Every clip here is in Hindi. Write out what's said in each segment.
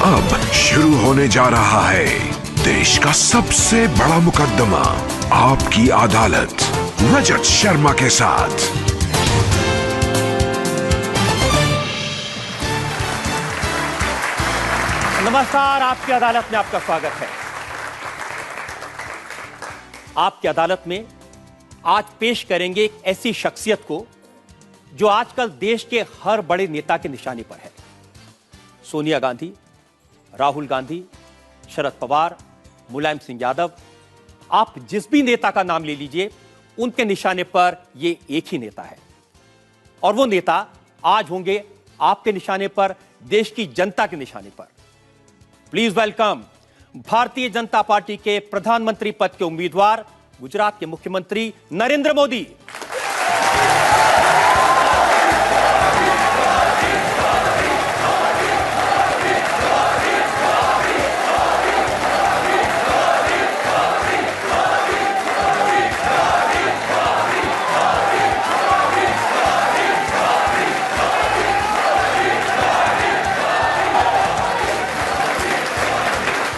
अब शुरू होने जा रहा है देश का सबसे बड़ा मुकदमा, आपकी अदालत, रजत शर्मा के साथ। नमस्कार, आपकी अदालत में आपका स्वागत है। आपकी अदालत में आज पेश करेंगे एक ऐसी शख्सियत को जो आजकल देश के हर बड़े नेता के निशाने पर है। सोनिया गांधी, राहुल गांधी, शरद पवार, मुलायम सिंह यादव, आप जिस भी नेता का नाम ले लीजिए, उनके निशाने पर ये एक ही नेता है। और वो नेता आज होंगे आपके निशाने पर, देश की जनता के निशाने पर। Please welcome Bharatiya Janata party के प्रधानमंत्री पद के उम्मीदवार, गुजरात के मुख्यमंत्री नरेंद्र मोदी।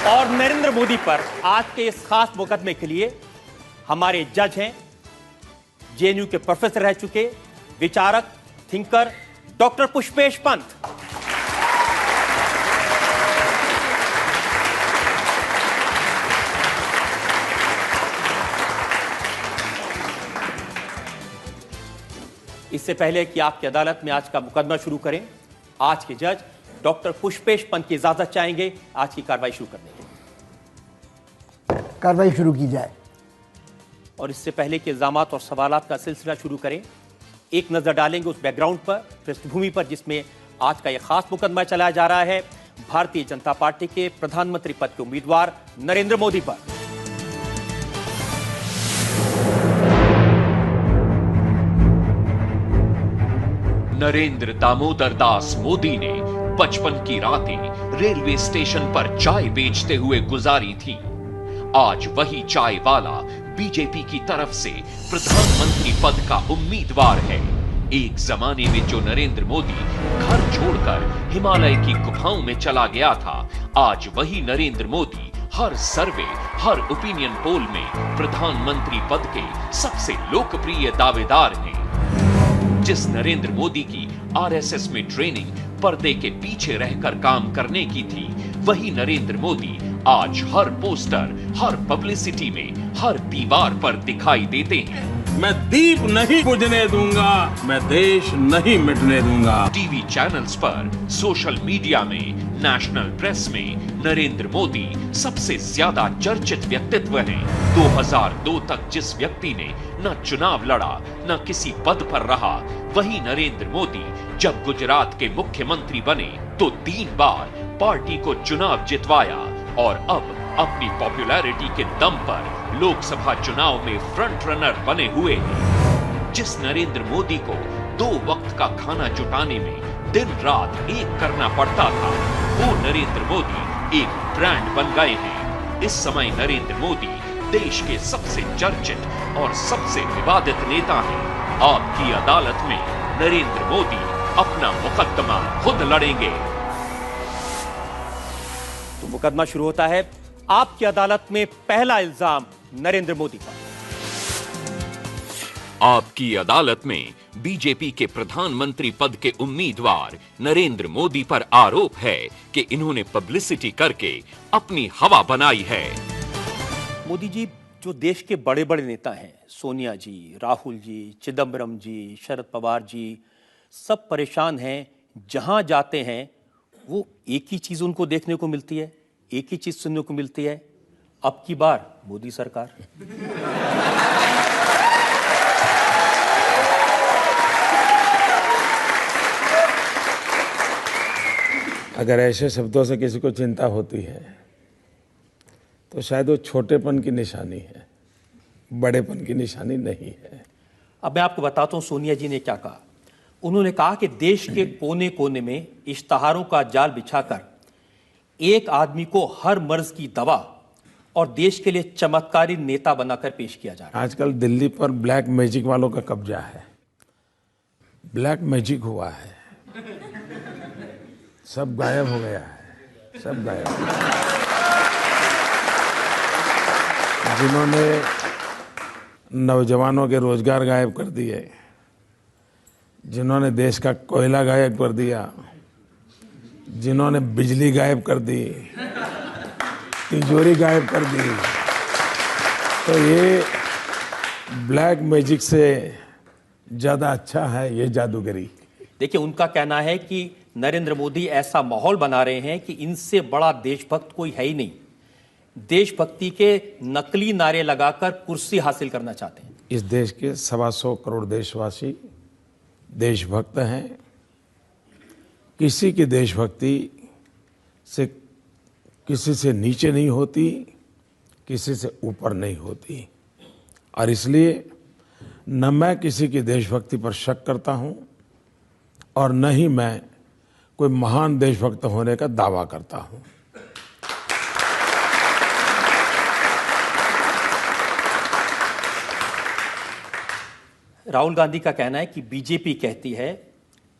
और नरेंद्र मोदी पर आज के इस खास मुकदमे के लिए हमारे जज हैं, जेएनयू के प्रोफेसर रह चुके विचारक, थिंकर डॉक्टर पुष्पेश पंत। इससे पहले कि आपकी अदालत में आज का मुकदमा शुरू करें, आज के जज डॉक्टर पुष्पेश पंत की इजाजत चाहेंगे आज की कार्रवाई शुरू करने के लिए। कार्रवाई शुरू की जाए। और इससे पहले कि इल्जामात और सवालात का सिलसिला शुरू करें, एक नजर डालेंगे उस बैकग्राउंड पर, पृष्ठभूमि पर, जिसमें आज का यह खास मुकदमा चलाया जा रहा है भारतीय जनता पार्टी के प्रधानमंत्री पद के उम्मीदवार नरेंद्र मोदी पर। नरेंद्र दामोदर दास मोदी ने बचपन की रातें रेलवे स्टेशन पर चाय बेचते हुए गुजारी थी। आज वही चाय वाला बीजेपी की तरफ से प्रधानमंत्री पद का उम्मीदवार है। एक जमाने में जो नरेंद्र मोदी घर छोड़कर हिमालय की गुफाओं में चला गया था, आज वही नरेंद्र मोदी हर सर्वे, हर ओपिनियन पोल में प्रधानमंत्री पद के सबसे लोकप्रिय दावेदार हैं। जिस नरेंद्र मोदी की आरएसएस में ट्रेनिंग पर्दे के पीछे रहकर काम करने की थी, वही नरेंद्र मोदी आज हर पोस्टर, हर पब्लिसिटी में, हर दीवार पर दिखाई देते हैं। मैं दीप नहीं बुझने दूंगा, मैं देश नहीं मिटने दूंगा। टीवी चैनल्स पर, सोशल मीडिया में, नेशनल प्रेस में नरेंद्र मोदी सबसे ज्यादा चर्चित व्यक्तित्व हैं। 2002 तक जिस व्यक्ति ने न चुनाव लड़ा, न किसी पद पर रहा, वही नरेंद्र मोदी जब गुजरात के मुख्यमंत्री बने तो 3 बार पार्टी को चुनाव जितवाया और अब अपनी पॉपुलैरिटी के दम पर लोकसभा चुनाव में फ्रंट रनर बने हुए हैं। जिस नरेंद्र मोदी को 2 वक्त का खाना जुटाने में दिन रात एक करना पड़ता था, वो नरेंद्र मोदी एक ब्रांड बन गए हैं। इस समय नरेंद्र मोदी देश के सबसे चर्चित और सबसे विवादित नेता हैं। आपकी अदालत में नरेंद्र मोदी अपना मुकदमा खुद लड़ेंगे। तो मुकदमा शुरू होता है। आपकी अदालत में पहला इल्जाम नरेंद्र मोदी पर। आपकी अदालत में बीजेपी के प्रधानमंत्री पद के उम्मीदवार नरेंद्र मोदी पर आरोप है कि इन्होंने पब्लिसिटी करके अपनी हवा बनाई है। मोदी जी, जो देश के बड़े बड़े नेता हैं, सोनिया जी, राहुल जी, चिदंबरम जी, शरद पवार जी, सब परेशान हैं। जहां जाते हैं वो एक ही चीज उनको देखने को मिलती है, एक ही चीज सुनने को मिलती है, अब की बार मोदी सरकार। अगर ऐसे शब्दों से किसी को चिंता होती है तो शायद वो छोटेपन की निशानी है, बड़ेपन की निशानी नहीं है। अब मैं आपको बताता हूं सोनिया जी ने क्या कहा। उन्होंने कहा कि देश के कोने कोने में इश्तहारों का जाल बिछाकर एक आदमी को हर मर्ज की दवा और देश के लिए चमत्कारी नेता बनाकर पेश किया जा रहा है। आजकल दिल्ली पर ब्लैक मैजिक वालों का कब्जा है। ब्लैक मैजिक हुआ है, सब गायब हो गया है। सब गायब। जिन्होंने नौजवानों के रोजगार गायब कर दिए, जिन्होंने देश का कोयला गायब कर दिया, जिन्होंने बिजली गायब कर दी, तिजोरी गायब कर दी, तो ये ब्लैक मैजिक से ज्यादा अच्छा है ये जादूगरी। देखिए, उनका कहना है कि नरेंद्र मोदी ऐसा माहौल बना रहे हैं कि इनसे बड़ा देशभक्त कोई है ही नहीं। देशभक्ति के नकली नारे लगाकर कुर्सी हासिल करना चाहते हैं। इस देश के 125 करोड़ देशवासी देशभक्त हैं। किसी की देशभक्ति से किसी से नीचे नहीं होती, किसी से ऊपर नहीं होती, और इसलिए न मैं किसी की देशभक्ति पर शक करता हूं और न ही मैं कोई महान देशभक्त होने का दावा करता हूं। राहुल गांधी का कहना है कि बीजेपी कहती है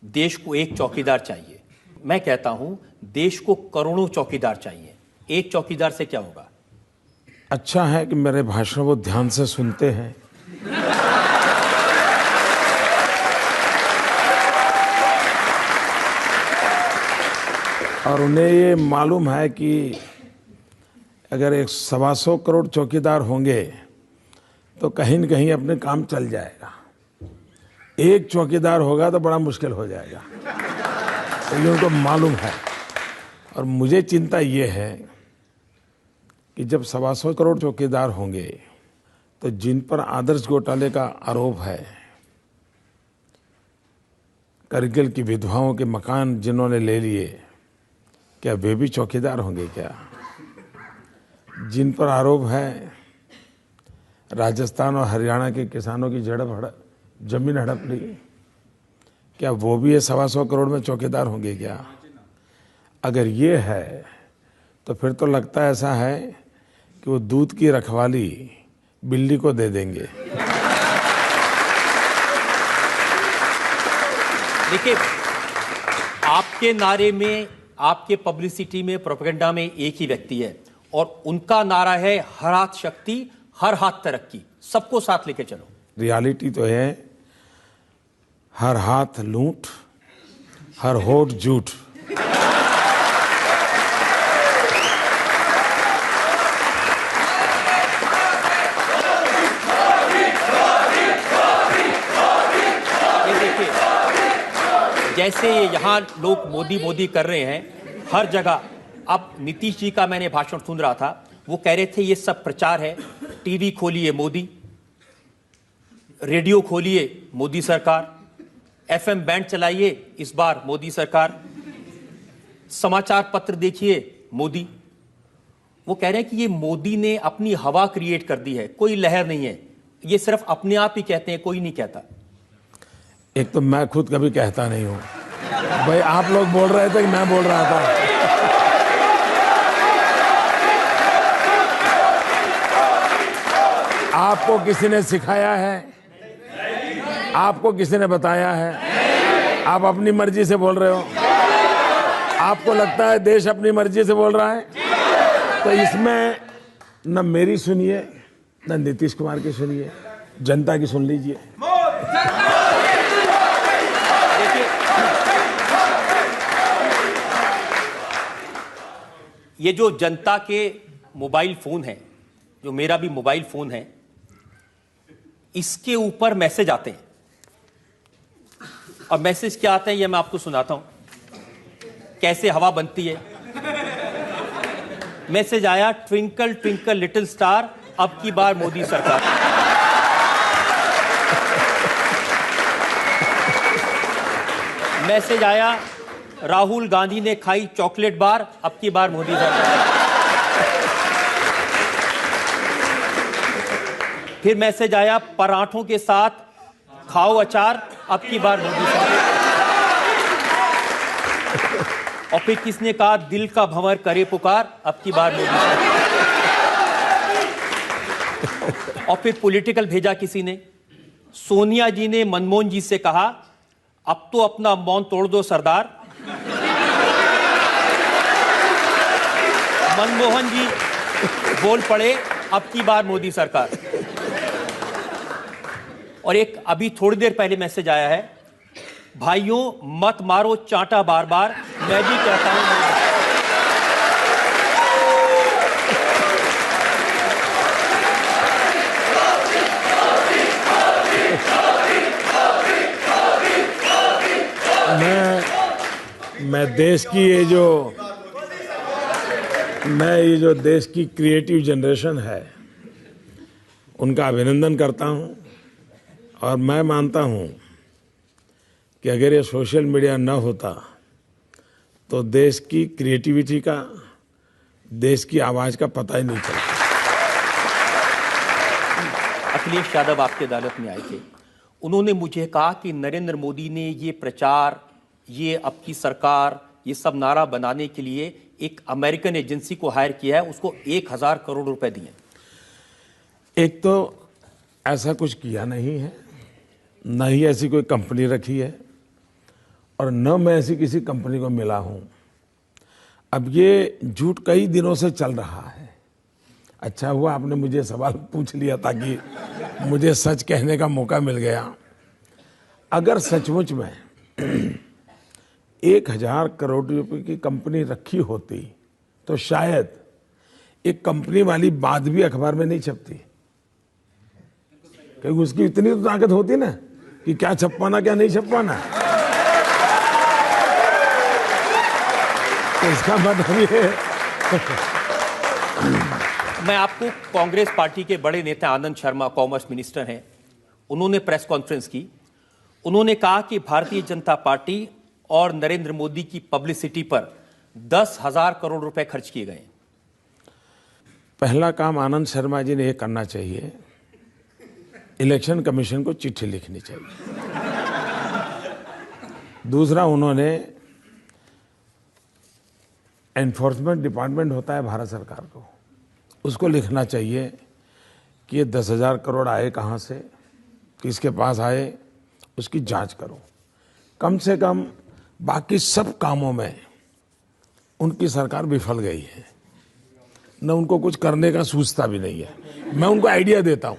देश को एक चौकीदार चाहिए। मैं कहता हूं देश को करोड़ों चौकीदार चाहिए। एक चौकीदार से क्या होगा? अच्छा है कि मेरे भाषण वो ध्यान से सुनते हैं। और उन्हें ये मालूम है कि अगर 125 करोड़ चौकीदार होंगे तो कहीं न कहीं अपने काम चल जाएगा। एक चौकीदार होगा तो बड़ा मुश्किल हो जाएगा, तो ये उनको मालूम है। और मुझे चिंता ये है कि जब 125 करोड़ चौकीदार होंगे तो जिन पर आदर्श घोटाले का आरोप है, करगिल की विधवाओं के मकान जिन्होंने ले लिए, क्या वे भी चौकीदार होंगे क्या? जिन पर आरोप है राजस्थान और हरियाणा के किसानों की जमीन हड़प ली, क्या वो भी ये 125 करोड़ में चौकीदार होंगे क्या? अगर ये है तो फिर तो लगता है ऐसा है कि वो दूध की रखवाली बिल्ली को दे देंगे। देखिए, आपके नारे में, आपके पब्लिसिटी में, प्रोपेगेंडा में एक ही व्यक्ति है और उनका नारा है हर हाथ शक्ति, हर हाथ तरक्की, सबको साथ लेके चलो। रियलिटी तो है हर हाथ लूट, हर होठ झूठ। जैसे ये यहाँ लोग मोदी मोदी कर रहे हैं हर जगह। अब नीतीश जी का मैंने भाषण सुन रहा था, वो कह रहे थे ये सब प्रचार है। टीवी खोलिए मोदी, रेडियो खोलिए मोदी सरकार, एफएम बैंड चलाइए इस बार मोदी सरकार, समाचार पत्र देखिए मोदी। वो कह रहे हैं कि ये मोदी ने अपनी हवा क्रिएट कर दी है, कोई लहर नहीं है, ये सिर्फ अपने आप ही कहते हैं, कोई नहीं कहता। एक तो मैं खुद कभी कहता नहीं हूं भाई, आप लोग बोल रहे थे कि मैं बोल रहा था। आपको किसी ने सिखाया है? आपको किसी ने बताया है? आप अपनी मर्जी से बोल रहे हो? आपको लगता है देश अपनी मर्जी से बोल रहा है? तो इसमें न मेरी सुनिए, न नीतीश कुमार की सुनिए, जनता की सुन लीजिए। ये जो जनता के मोबाइल फोन है, जो मेरा भी मोबाइल फोन है, इसके ऊपर मैसेज आते हैं। और मैसेज क्या आते हैं ये मैं आपको सुनाता हूं, कैसे हवा बनती है। मैसेज आया, ट्विंकल ट्विंकल लिटिल स्टार, अब की बार मोदी सरकार। मैसेज आया, राहुल गांधी ने खाई चॉकलेट बार, अब की बार मोदी सरकार। फिर मैसेज आया, पराठों के साथ खाओ अचार, अब की बार मोदी सरकार। और फिर किसने कहा, दिल का भंवर करे पुकार, अब की बार मोदी सरकार। और फिर पॉलिटिकल भेजा किसी ने, सोनिया जी ने मनमोहन जी से कहा, अब तो अपना मौन तोड़ दो सरदार। मनमोहन जी बोल पड़े, अब की बार मोदी सरकार। और एक अभी थोड़ी देर पहले मैसेज आया है, भाइयों मत मारो चांटा बार बार, मैं भी कहता हूं। मैं देश की ये जो देश की क्रिएटिव जनरेशन है उनका अभिनंदन करता हूं, और मैं मानता हूं कि अगर ये सोशल मीडिया न होता तो देश की क्रिएटिविटी का, देश की आवाज का पता ही नहीं चलता। अखिलेश यादव आपकी अदालत में आए थे, उन्होंने मुझे कहा कि नरेंद्र मोदी ने ये प्रचार, ये अब की सरकार, ये सब नारा बनाने के लिए एक अमेरिकन एजेंसी को हायर किया है, उसको 1000 करोड़ रुपए दिए। एक तो ऐसा कुछ किया नहीं है, न ही ऐसी कोई कंपनी रखी है, और न मैं ऐसी किसी कंपनी को मिला हूं। अब ये झूठ कई दिनों से चल रहा है। अच्छा हुआ आपने मुझे सवाल पूछ लिया ताकि मुझे सच कहने का मौका मिल गया। अगर सचमुच में 1000 करोड़ रुपए की कंपनी रखी होती तो शायद एक कंपनी वाली बात भी अखबार में नहीं छपती, क्योंकि उसकी इतनी तो ताकत होती ना कि क्या छपवाना क्या नहीं छपवाना। तो इसका मतलब ये मैं आपको कांग्रेस पार्टी के बड़े नेता आनंद शर्मा, कॉमर्स मिनिस्टर हैं, उन्होंने प्रेस कॉन्फ्रेंस की। उन्होंने कहा कि भारतीय जनता पार्टी और नरेंद्र मोदी की पब्लिसिटी पर 10,000 करोड़ रुपए खर्च किए गए। पहला काम आनंद शर्मा जी ने यह करना चाहिए, इलेक्शन कमीशन को चिट्ठी लिखनी चाहिए। दूसरा, उन्होंने एनफोर्समेंट डिपार्टमेंट होता है भारत सरकार को, उसको लिखना चाहिए कि ये 10,000 करोड़ आए कहाँ से, किसके पास आए, उसकी जांच करो। कम से कम बाकी सब कामों में उनकी सरकार विफल गई है, न उनको कुछ करने का सूझता भी नहीं है। मैं उनको आइडिया देता हूं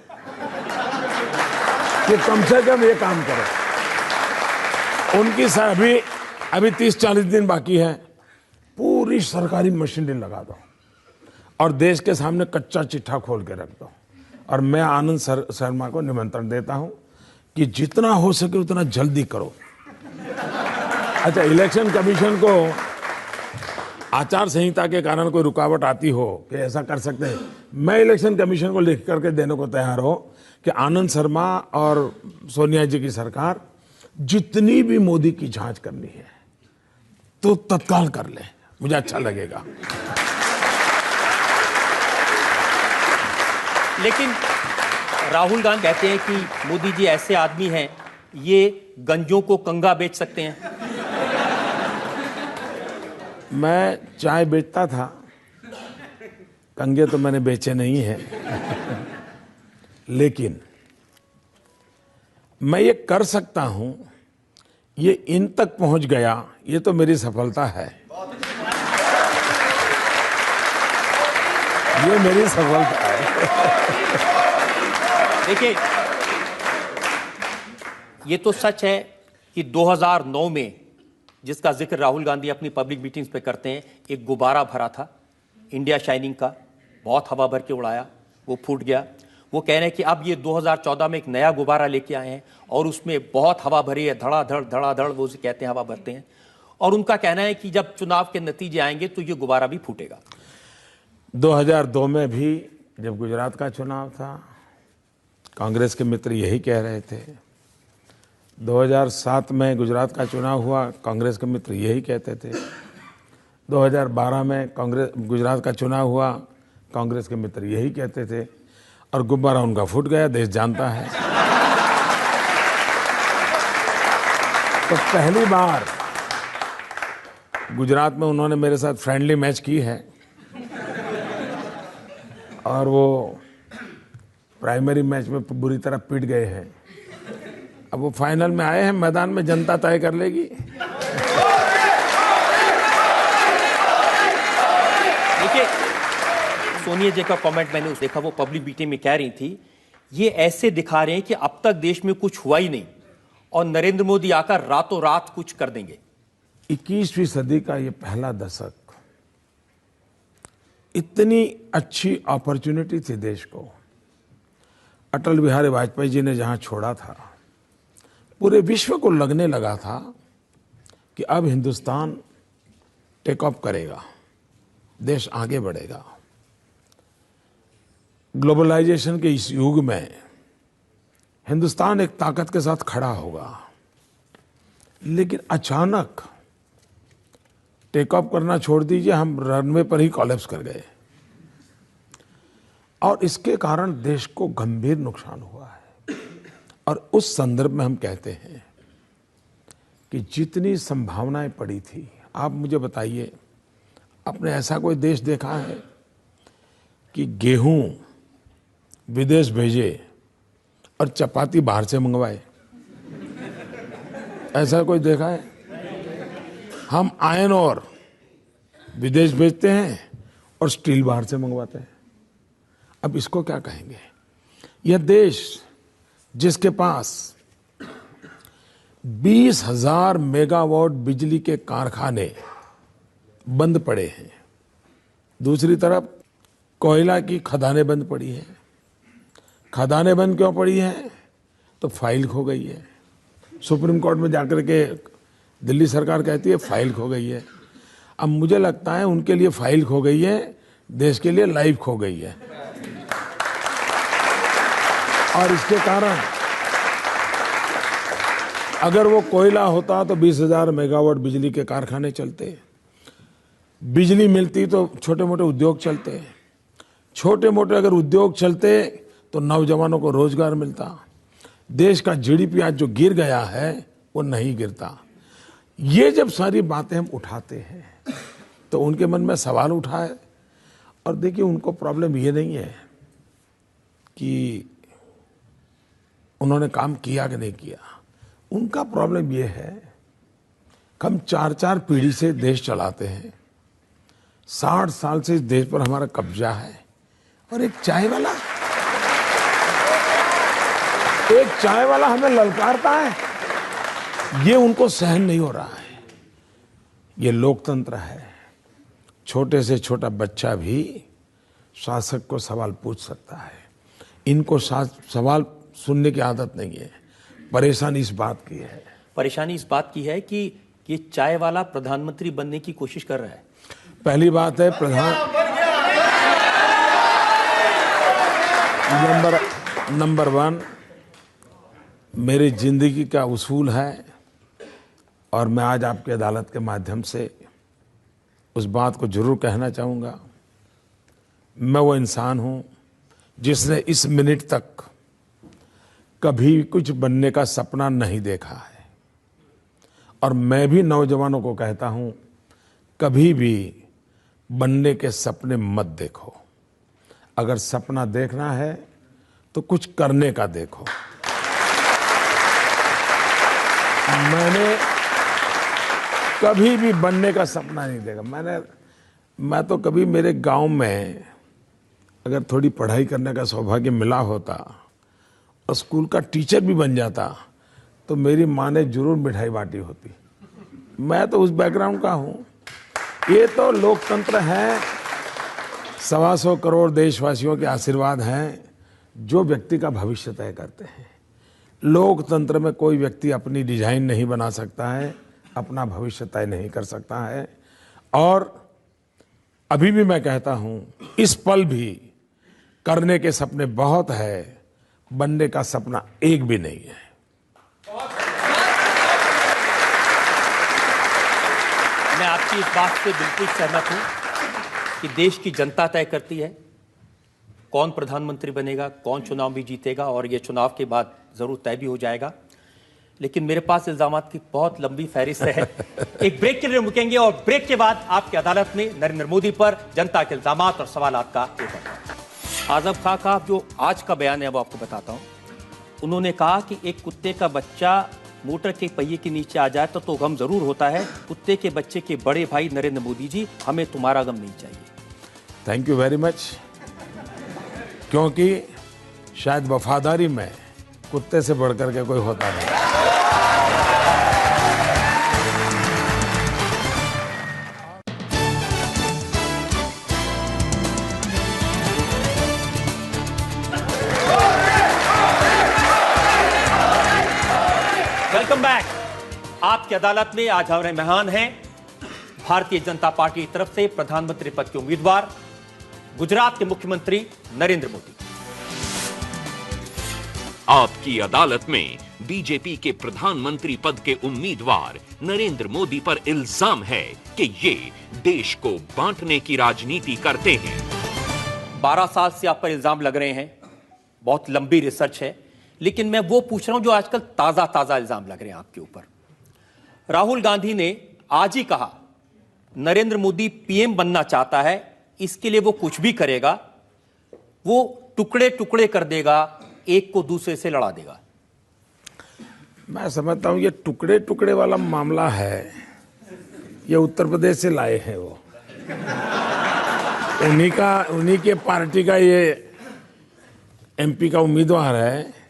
कि कम से कम ये काम करो। उनकी अभी 30-40 दिन बाकी है, पूरी सरकारी मशीनरी लगा दो और देश के सामने कच्चा चिट्ठा खोल के रख दो। और मैं आनंद शर्मा को निमंत्रण देता हूं कि जितना हो सके उतना जल्दी करो। अच्छा, इलेक्शन कमीशन को आचार संहिता के कारण कोई रुकावट आती हो कि ऐसा कर सकते हैं, मैं इलेक्शन कमीशन को लिख करके देने को तैयार हो कि आनंद शर्मा और सोनिया जी की सरकार जितनी भी मोदी की जांच करनी है तो तत्काल कर ले, मुझे अच्छा लगेगा। लेकिन राहुल गांधी कहते हैं कि मोदी जी ऐसे आदमी हैं, ये गंजों को कंगा बेच सकते हैं। मैं चाय बेचता था, कंगे तो मैंने बेचे नहीं हैं, लेकिन मैं ये कर सकता हूं, ये इन तक पहुंच गया, ये तो मेरी सफलता है। ये मेरी सफलता है। देखिए, ये तो सच है कि 2009 में, जिसका जिक्र राहुल गांधी अपनी पब्लिक मीटिंग्स पे करते हैं, एक गुब्बारा भरा था इंडिया शाइनिंग का, बहुत हवा भर के उड़ाया, वो फूट गया। वो कह रहे हैं कि अब ये 2014 में एक नया गुब्बारा लेके आए हैं और उसमें बहुत हवा भरी है, धड़ाधड़ वो उसे कहते हैं, हवा भरते हैं। और उनका कहना है कि जब चुनाव के नतीजे आएंगे तो ये गुब्बारा भी फूटेगा। 2002 में भी जब गुजरात का चुनाव था, कांग्रेस के मित्र यही कह रहे थे। 2007 में गुजरात का चुनाव हुआ, कांग्रेस के मित्र यही कहते थे। 2012 में गुजरात का चुनाव हुआ, कांग्रेस के मित्र यही कहते थे, और गुब्बारा उनका फूट गया, देश जानता है। तो पहली बार गुजरात में उन्होंने मेरे साथ फ्रेंडली मैच की है, और वो प्राइमरी मैच में बुरी तरह पिट गए हैं। अब वो फाइनल में आए हैं, मैदान में जनता तय कर लेगी। देखिए, सोनिया जी का कमेंट मैंने देखा, वो पब्लिक मीटिंग में कह रही थी, ये ऐसे दिखा रहे हैं कि अब तक देश में कुछ हुआ ही नहीं और नरेंद्र मोदी आकर रातों रात कुछ कर देंगे। 21वीं सदी का ये पहला दशक, इतनी अच्छी अपॉर्चुनिटी थी देश को। अटल बिहारी वाजपेयी जी ने जहां छोड़ा था, पूरे विश्व को लगने लगा था कि अब हिंदुस्तान टेक ऑफ करेगा, देश आगे बढ़ेगा। ग्लोबलाइजेशन के इस युग में हिंदुस्तान एक ताकत के साथ खड़ा होगा, लेकिन अचानक टेक ऑफ करना छोड़ दीजिए, हम रनवे पर ही कोलैप्स कर गए और इसके कारण देश को गंभीर नुकसान हुआ है। और उस संदर्भ में हम कहते हैं कि जितनी संभावनाएं पड़ी थी, आप मुझे बताइए, आपने ऐसा कोई देश देखा है कि गेहूं विदेश भेजे और चपाती बाहर से मंगवाए? ऐसा कोई देखा है? हम आयरन और विदेश भेजते हैं और स्टील बाहर से मंगवाते हैं। अब इसको क्या कहेंगे? यह देश जिसके पास 20,000 मेगावाट बिजली के कारखाने बंद पड़े हैं, दूसरी तरफ कोयला की खदानें बंद पड़ी हैं। खदानें बंद क्यों पड़ी हैं? तो फाइल खो गई है। सुप्रीम कोर्ट में जाकर के दिल्ली सरकार कहती है फाइल खो गई है। अब मुझे लगता है उनके लिए फाइल खो गई है, देश के लिए लाइफ खो गई है। और इसके कारण अगर वो कोयला होता तो 20,000 मेगावाट बिजली के कारखाने चलते, बिजली मिलती तो छोटे मोटे उद्योग चलते, छोटे मोटे अगर उद्योग चलते तो नौजवानों को रोजगार मिलता, देश का जीडीपी आज जो गिर गया है वो नहीं गिरता। ये जब सारी बातें हम उठाते हैं तो उनके मन में सवाल उठाए। और देखिए, उनको प्रॉब्लम ये नहीं है कि उन्होंने काम किया कि नहीं किया, उनका प्रॉब्लम ये है कि हम 4-4 पीढ़ी से देश चलाते हैं, 60 साल से इस देश पर हमारा कब्जा है, और एक चाय वाला हमें ललकारता है, ये उनको सहन नहीं हो रहा है। ये लोकतंत्र है, छोटे से छोटा बच्चा भी शासक को सवाल पूछ सकता है। इनको सवाल सुनने की आदत नहीं है। परेशानी इस बात की है, परेशानी इस बात की है कि ये चाय वाला प्रधानमंत्री बनने की कोशिश कर रहा है। पहली बात है, नंबर 1 मेरी जिंदगी का उसूल है, और मैं आज आपकी अदालत के माध्यम से उस बात को जरूर कहना चाहूँगा। मैं वो इंसान हूँ जिसने इस मिनट तक कभी कुछ बनने का सपना नहीं देखा है, और मैं भी नौजवानों को कहता हूँ, कभी भी बनने के सपने मत देखो। अगर सपना देखना है तो कुछ करने का देखो। मैंने कभी भी बनने का सपना नहीं देखा। मैं तो कभी मेरे गांव में अगर थोड़ी पढ़ाई करने का सौभाग्य मिला होता और स्कूल का टीचर भी बन जाता तो मेरी माँ ने जरूर मिठाई बांटी होती। मैं तो उस बैकग्राउंड का हूँ। ये तो लोकतंत्र है, 125 करोड़ देशवासियों के आशीर्वाद हैं जो व्यक्ति का भविष्य तय करते हैं। लोकतंत्र में कोई व्यक्ति अपनी डिजाइन नहीं बना सकता है, अपना भविष्य तय नहीं कर सकता है। और अभी भी मैं कहता हूं, इस पल भी करने के सपने बहुत है, बनने का सपना एक भी नहीं है। मैं आपकी इस बात से बिल्कुल सहमत हूं कि देश की जनता तय करती है कौन प्रधानमंत्री बनेगा, कौन चुनाव भी जीतेगा, और ये चुनाव के बाद जरूर तय भी हो जाएगा। लेकिन मेरे पास इल्जामात की बहुत लंबी फहरिस्त है। एक ब्रेक के लिए रुकेंगे और ब्रेक के बाद आपकी अदालत में नरेंद्र मोदी पर जनता के इल्जामात और सवालात का पेपर। आजम खां का जो आज का बयान है वो आपको बताता हूं। उन्होंने कहा कि एक कुत्ते का बच्चा मोटर के पहिए के नीचे आ जाए तो गम जरूर होता है, कुत्ते के बच्चे के बड़े भाई नरेंद्र मोदी जी, हमें तुम्हारा गम नहीं चाहिए। थैंक यू वेरी मच, क्योंकि शायद वफादारी में कुत्ते से बढ़कर के कोई होता नहीं। Welcome back. आपकी अदालत में आज हमारे मेहमान हैं भारतीय जनता पार्टी की तरफ से प्रधानमंत्री पद के उम्मीदवार गुजरात के मुख्यमंत्री नरेंद्र मोदी। आपकी अदालत में बीजेपी के प्रधानमंत्री पद के उम्मीदवार नरेंद्र मोदी पर इल्जाम है कि ये देश को बांटने की राजनीति करते हैं। 12 साल से आप पर इल्जाम लग रहे हैं, बहुत लंबी रिसर्च है, लेकिन मैं वो पूछ रहा हूं जो आजकल ताजा ताजा इल्जाम लग रहे हैं आपके ऊपर। राहुल गांधी ने आज ही कहा नरेंद्र मोदी पीएम बनना चाहता है, इसके लिए वो कुछ भी करेगा, वो टुकड़े टुकड़े कर देगा, एक को दूसरे से लड़ा देगा। मैं समझता हूं ये टुकड़े टुकड़े वाला मामला है, ये उत्तर प्रदेश से लाए हैं वो, उन्हीं के पार्टी का ये एमपी का उम्मीदवार है।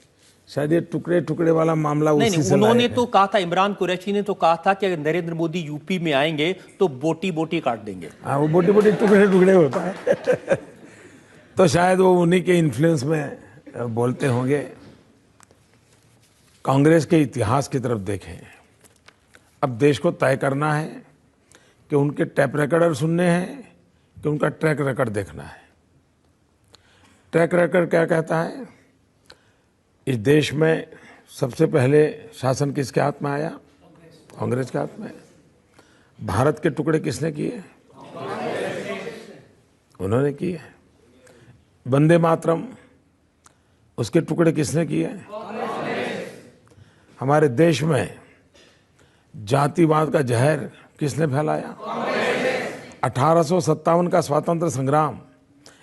शायद ये टुकड़े टुकड़े वाला मामला उसी से उन्होंने तो कहा था, इमरान कुरैशी ने तो कहा था कि अगर नरेंद्र मोदी यूपी में आएंगे तो बोटी बोटी काट देंगे। हाँ, वो बोटी बोटी टुकड़े टुकड़े होता है। तो शायद वो उन्हीं के इन्फ्लुएंस में बोलते होंगे। कांग्रेस के इतिहास की तरफ देखें, अब देश को तय करना है कि उनके टैप रिकॉर्डर सुनने हैं कि उनका ट्रैक रिकॉर्ड देखना है। ट्रैक रिकॉर्ड क्या कहता है? इस देश में सबसे पहले शासन किसके हाथ में आया? कांग्रेस के हाथ में। भारत के टुकड़े किसने किए? उन्होंने किए। वंदे मातरम, उसके टुकड़े किसने किए? हमारे देश में जातिवाद का जहर किसने फैलाया? 1857 का स्वतंत्र संग्राम,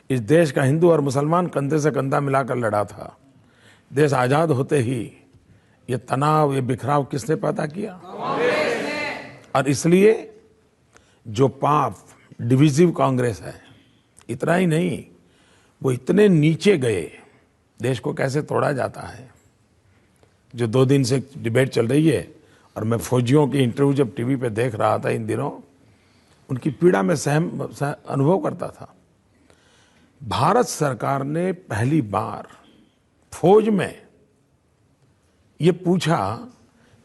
इस देश का हिंदू और मुसलमान कंधे से कंधा मिलाकर लड़ा था। देश आजाद होते ही ये तनाव, ये बिखराव किसने पैदा किया? और इसलिए जो पाप डिविजिव कांग्रेस है, इतना ही नहीं, वो इतने नीचे गए, देश को कैसे तोड़ा जाता है। जो 2 दिन से डिबेट चल रही है, और मैं फौजियों की इंटरव्यू जब टीवी पे देख रहा था इन दिनों, उनकी पीड़ा में अनुभव करता था। भारत सरकार ने पहली बार फौज में ये पूछा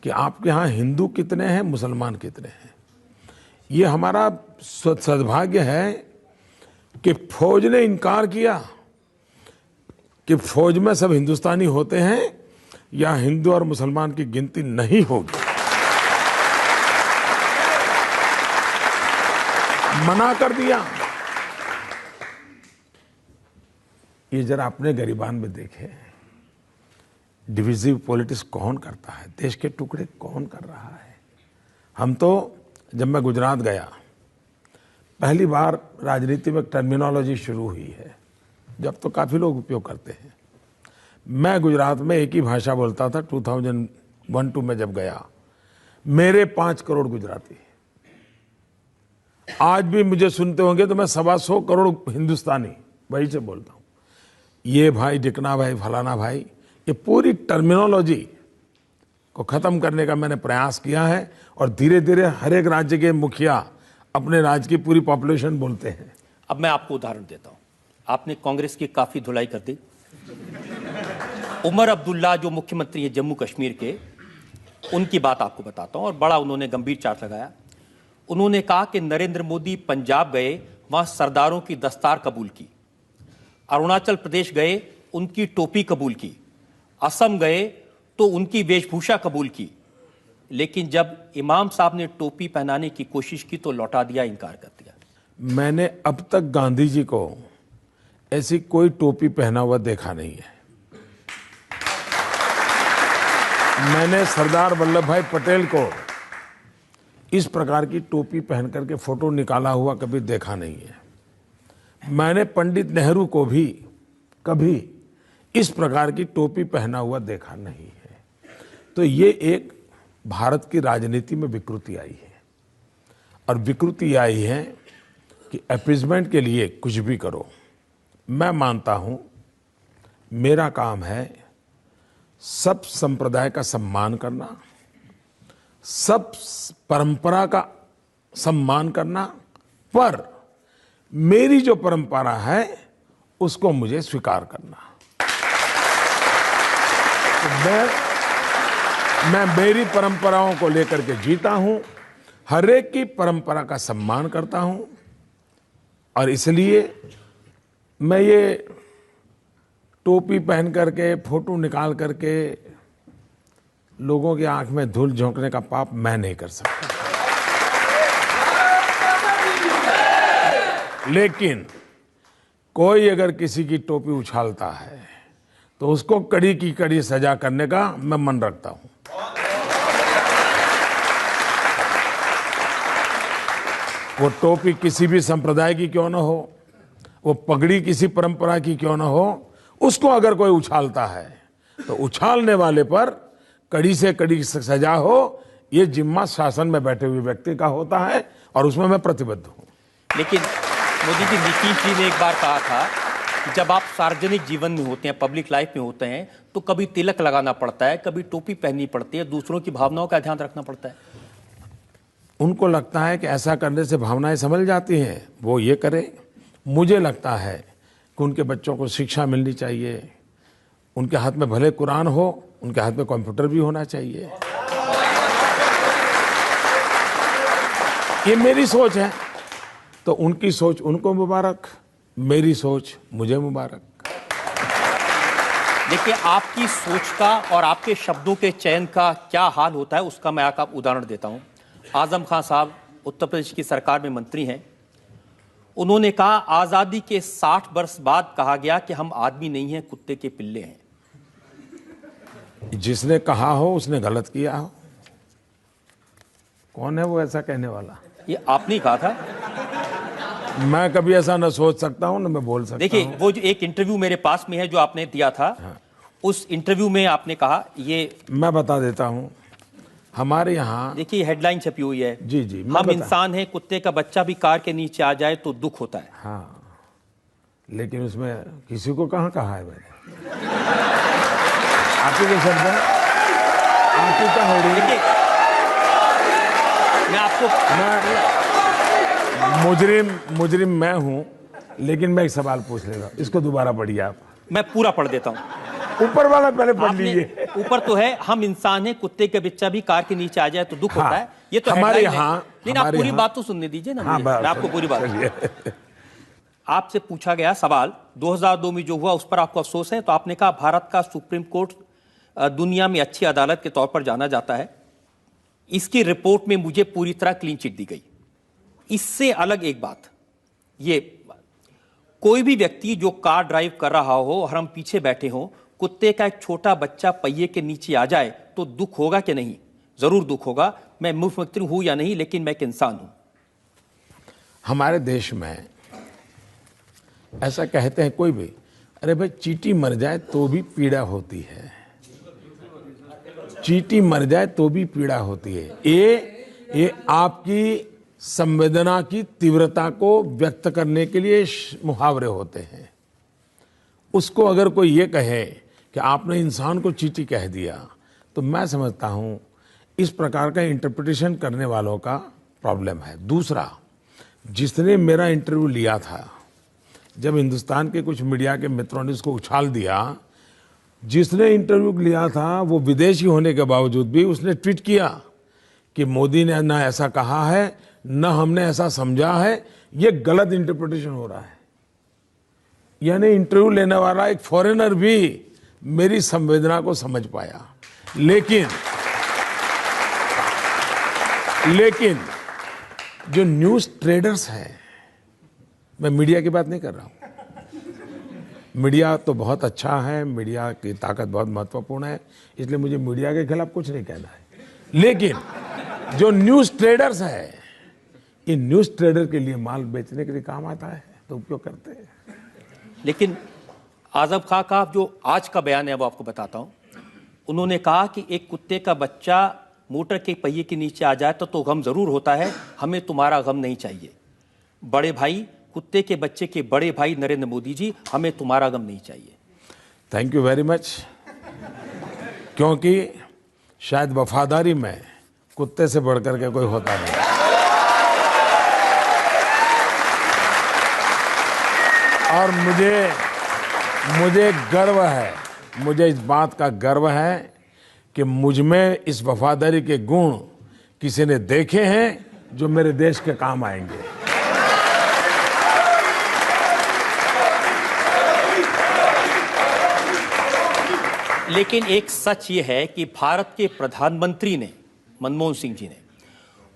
कि आपके यहाँ हिंदू कितने हैं, मुसलमान कितने हैं। ये हमारा सद्भाग्य है कि फौज ने इनकार किया कि फौज में सब हिंदुस्तानी होते हैं या हिंदू और मुसलमान की गिनती नहीं होगी। मना कर दिया। ये जरा अपने गरिबान में देखें, डिविजिव पॉलिटिक्स कौन करता है, देश के टुकड़े कौन कर रहा है। हम तो, जब मैं गुजरात गया, पहली बार राजनीति में टर्मिनोलॉजी शुरू हुई है, जब तो काफी लोग उपयोग करते हैं। मैं गुजरात में एक ही भाषा बोलता था 2001-2 में जब गया। मेरे 5 करोड़ गुजराती, आज भी मुझे सुनते होंगे तो मैं 125 करोड़ हिंदुस्तानी वही से बोलता हूं। ये भाई, डिकना भाई, फलाना भाई, ये पूरी टर्मिनोलॉजी को खत्म करने का मैंने प्रयास किया है। और धीरे धीरे हर एक राज्य के मुखिया अपने राज्य की पूरी पॉपुलेशन बोलते हैं। अब मैं आपको उदाहरण देता हूं। आपने कांग्रेस की काफी धुलाई कर दी। उमर अब्दुल्ला जो मुख्यमंत्री है जम्मू कश्मीर के, उनकी बात आपको बताता हूं, और बड़ा उन्होंने गंभीर चार्ज लगाया। उन्होंने कहा कि नरेंद्र मोदी पंजाब गए, वहां सरदारों की दस्तार कबूल की। अरुणाचल प्रदेश गए, उनकी टोपी कबूल की। असम गए तो उनकी वेशभूषा कबूल की। लेकिन जब इमाम साहब ने टोपी पहनाने की कोशिश की तो लौटा दिया, इनकार कर दिया। मैंने अब तक गांधी जी को ऐसी कोई टोपी पहना हुआ देखा नहीं है। मैंने सरदार वल्लभ भाई पटेल को इस प्रकार की टोपी पहन करके फोटो निकाला हुआ कभी देखा नहीं है। मैंने पंडित नेहरू को भी कभी इस प्रकार की टोपी पहना हुआ देखा नहीं है। तो ये एक भारत की राजनीति में विकृति आई है, और विकृति आई है कि अपीजमेंट के लिए कुछ भी करो। मैं मानता हूं मेरा काम है सब संप्रदाय का सम्मान करना, सब परंपरा का सम्मान करना, पर मेरी जो परंपरा है उसको मुझे स्वीकार करना। तो मैं मेरी परंपराओं को लेकर के जीता हूं, हर एक की परंपरा का सम्मान करता हूं, और इसलिए मैं ये टोपी पहन करके फोटो निकाल करके लोगों की आंख में धूल झोंकने का पाप मैं नहीं कर सकता। लेकिन कोई अगर किसी की टोपी उछालता है तो उसको कड़ी की कड़ी सजा करने का मैं मन रखता हूं। वो टोपी किसी भी संप्रदाय की क्यों ना हो, वो पगड़ी किसी परंपरा की क्यों ना हो, उसको अगर कोई उछालता है तो उछालने वाले पर कड़ी से कड़ी सजा हो, ये जिम्मा शासन में बैठे हुए व्यक्ति का होता है और उसमें मैं प्रतिबद्ध हूं। लेकिन मोदी जी, नीतीश जी ने एक बार कहा था कि जब आप सार्वजनिक जीवन में होते हैं, पब्लिक लाइफ में होते हैं, तो कभी तिलक लगाना पड़ता है, कभी टोपी पहननी पड़ती है, दूसरों की भावनाओं का ध्यान रखना पड़ता है। उनको लगता है कि ऐसा करने से भावनाएं संभल जाती हैं, वो ये करे। मुझे लगता है कि उनके बच्चों को शिक्षा मिलनी चाहिए, उनके हाथ में भले कुरान हो, उनके हाथ में कंप्यूटर भी होना चाहिए। ये मेरी सोच है, तो उनकी सोच उनको मुबारक, मेरी सोच मुझे मुबारक। देखिए, आपकी सोच का और आपके शब्दों के चयन का क्या हाल होता है, उसका मैं आपको उदाहरण देता हूं। आजम खान साहब उत्तर प्रदेश की सरकार में मंत्री हैं। उन्होंने कहा, आजादी के 60 वर्ष बाद कहा गया कि हम आदमी नहीं हैं, कुत्ते के पिल्ले हैं। जिसने कहा हो उसने गलत किया हो। कौन है वो ऐसा कहने वाला? ये आपने कहा था। मैं कभी ऐसा न सोच सकता हूं, न मैं बोल सकता हूं। देखिए, वो जो एक इंटरव्यू मेरे पास में है जो आपने दिया था, हाँ। उस इंटरव्यू में आपने कहा, ये मैं बता देता हूं, हमारे यहाँ देखिए हेडलाइन छपी हुई है, जी हम इंसान हैं, कुत्ते का बच्चा भी कार के नीचे आ जाए तो दुख होता है। हाँ, लेकिन उसमें किसी को कहाँ कहा है मैंने? आप ही के शब्द हैं, आप ही का है। देखिए, मैं आपको मुजरिम मैं हूं, लेकिन मैं एक सवाल पूछ लेगा, इसको दोबारा पढ़िए आप। मैं पूरा पढ़ देता हूं। ऊपर वाला पहले पढ़ लीजिए। ऊपर तो है, हम इंसान हैं, कुत्ते का बच्चा भी कार के नीचे आ जाए तो दुख होता है। ये तो हमारे हेडलाइन है। यहाँ, लेकिन आप पूरी बात तो सुनने दीजिए ना। हाँ, मैं आपको पूरी बात। आपसे पूछा गया सवाल 2002 में जो हुआ उस पर आपको अफसोस है, तो आपने कहा भारत का सुप्रीम कोर्ट दुनिया में अच्छी अदालत के तौर पर जाना जाता है। इसकी रिपोर्ट में मुझे पूरी तरह क्लीन चिट दी गई। इससे अलग एक बात, ये कोई भी व्यक्ति जो कार ड्राइव कर रहा हो और हम पीछे बैठे हों, कुत्ते का एक छोटा बच्चा पहिए के नीचे आ जाए तो दुख होगा कि नहीं? जरूर दुख होगा। मैं मुख्यमंत्री हूं या नहीं, लेकिन मैं एक इंसान हूं। हमारे देश में ऐसा कहते हैं कोई भी, अरे भाई चींटी मर जाए तो भी पीड़ा होती है, चींटी मर जाए तो भी पीड़ा होती है। ये आपकी संवेदना की तीव्रता को व्यक्त करने के लिए मुहावरे होते हैं। उसको अगर कोई ये कहे कि आपने इंसान को चींटी कह दिया, तो मैं समझता हूं इस प्रकार का इंटरप्रिटेशन करने वालों का प्रॉब्लम है। दूसरा, जिसने मेरा इंटरव्यू लिया था, जब हिंदुस्तान के कुछ मीडिया के मित्रों ने उसको उछाल दिया, जिसने इंटरव्यू लिया था वो विदेशी होने के बावजूद भी उसने ट्वीट किया कि मोदी ने ना ऐसा कहा है, न हमने ऐसा समझा है, ये गलत इंटरप्रिटेशन हो रहा है। यानी इंटरव्यू लेने वाला एक फॉरेनर भी मेरी संवेदना को समझ पाया। लेकिन जो न्यूज़ ट्रेडर्स हैं, मैं मीडिया की बात नहीं कर रहा हूं। मीडिया तो बहुत अच्छा है, मीडिया की ताकत बहुत महत्वपूर्ण है, इसलिए मुझे मीडिया के खिलाफ कुछ नहीं कहना है। लेकिन जो न्यूज़ ट्रेडर्स है, इन न्यूज़ ट्रेडर के लिए माल बेचने के लिए काम आता है तो उपयोग करते हैं। लेकिन आजम खां का जो आज का बयान है वो आपको बताता हूं। उन्होंने कहा कि एक कुत्ते का बच्चा मोटर के पहिए के नीचे आ जाए तो गम जरूर होता है, हमें तुम्हारा गम नहीं चाहिए। बड़े भाई, कुत्ते के बच्चे के बड़े भाई नरेंद्र मोदी जी, हमें तुम्हारा गम नहीं चाहिए। Thank you very much. क्योंकि शायद वफादारी में कुत्ते से बढ़कर के कोई होता नहीं। और मुझे गर्व है, मुझे इस बात का गर्व है कि मुझ में इस वफादारी के गुण किसी ने देखे हैं जो मेरे देश के काम आएंगे। लेकिन एक सच ये है कि भारत के प्रधानमंत्री ने, मनमोहन सिंह जी ने,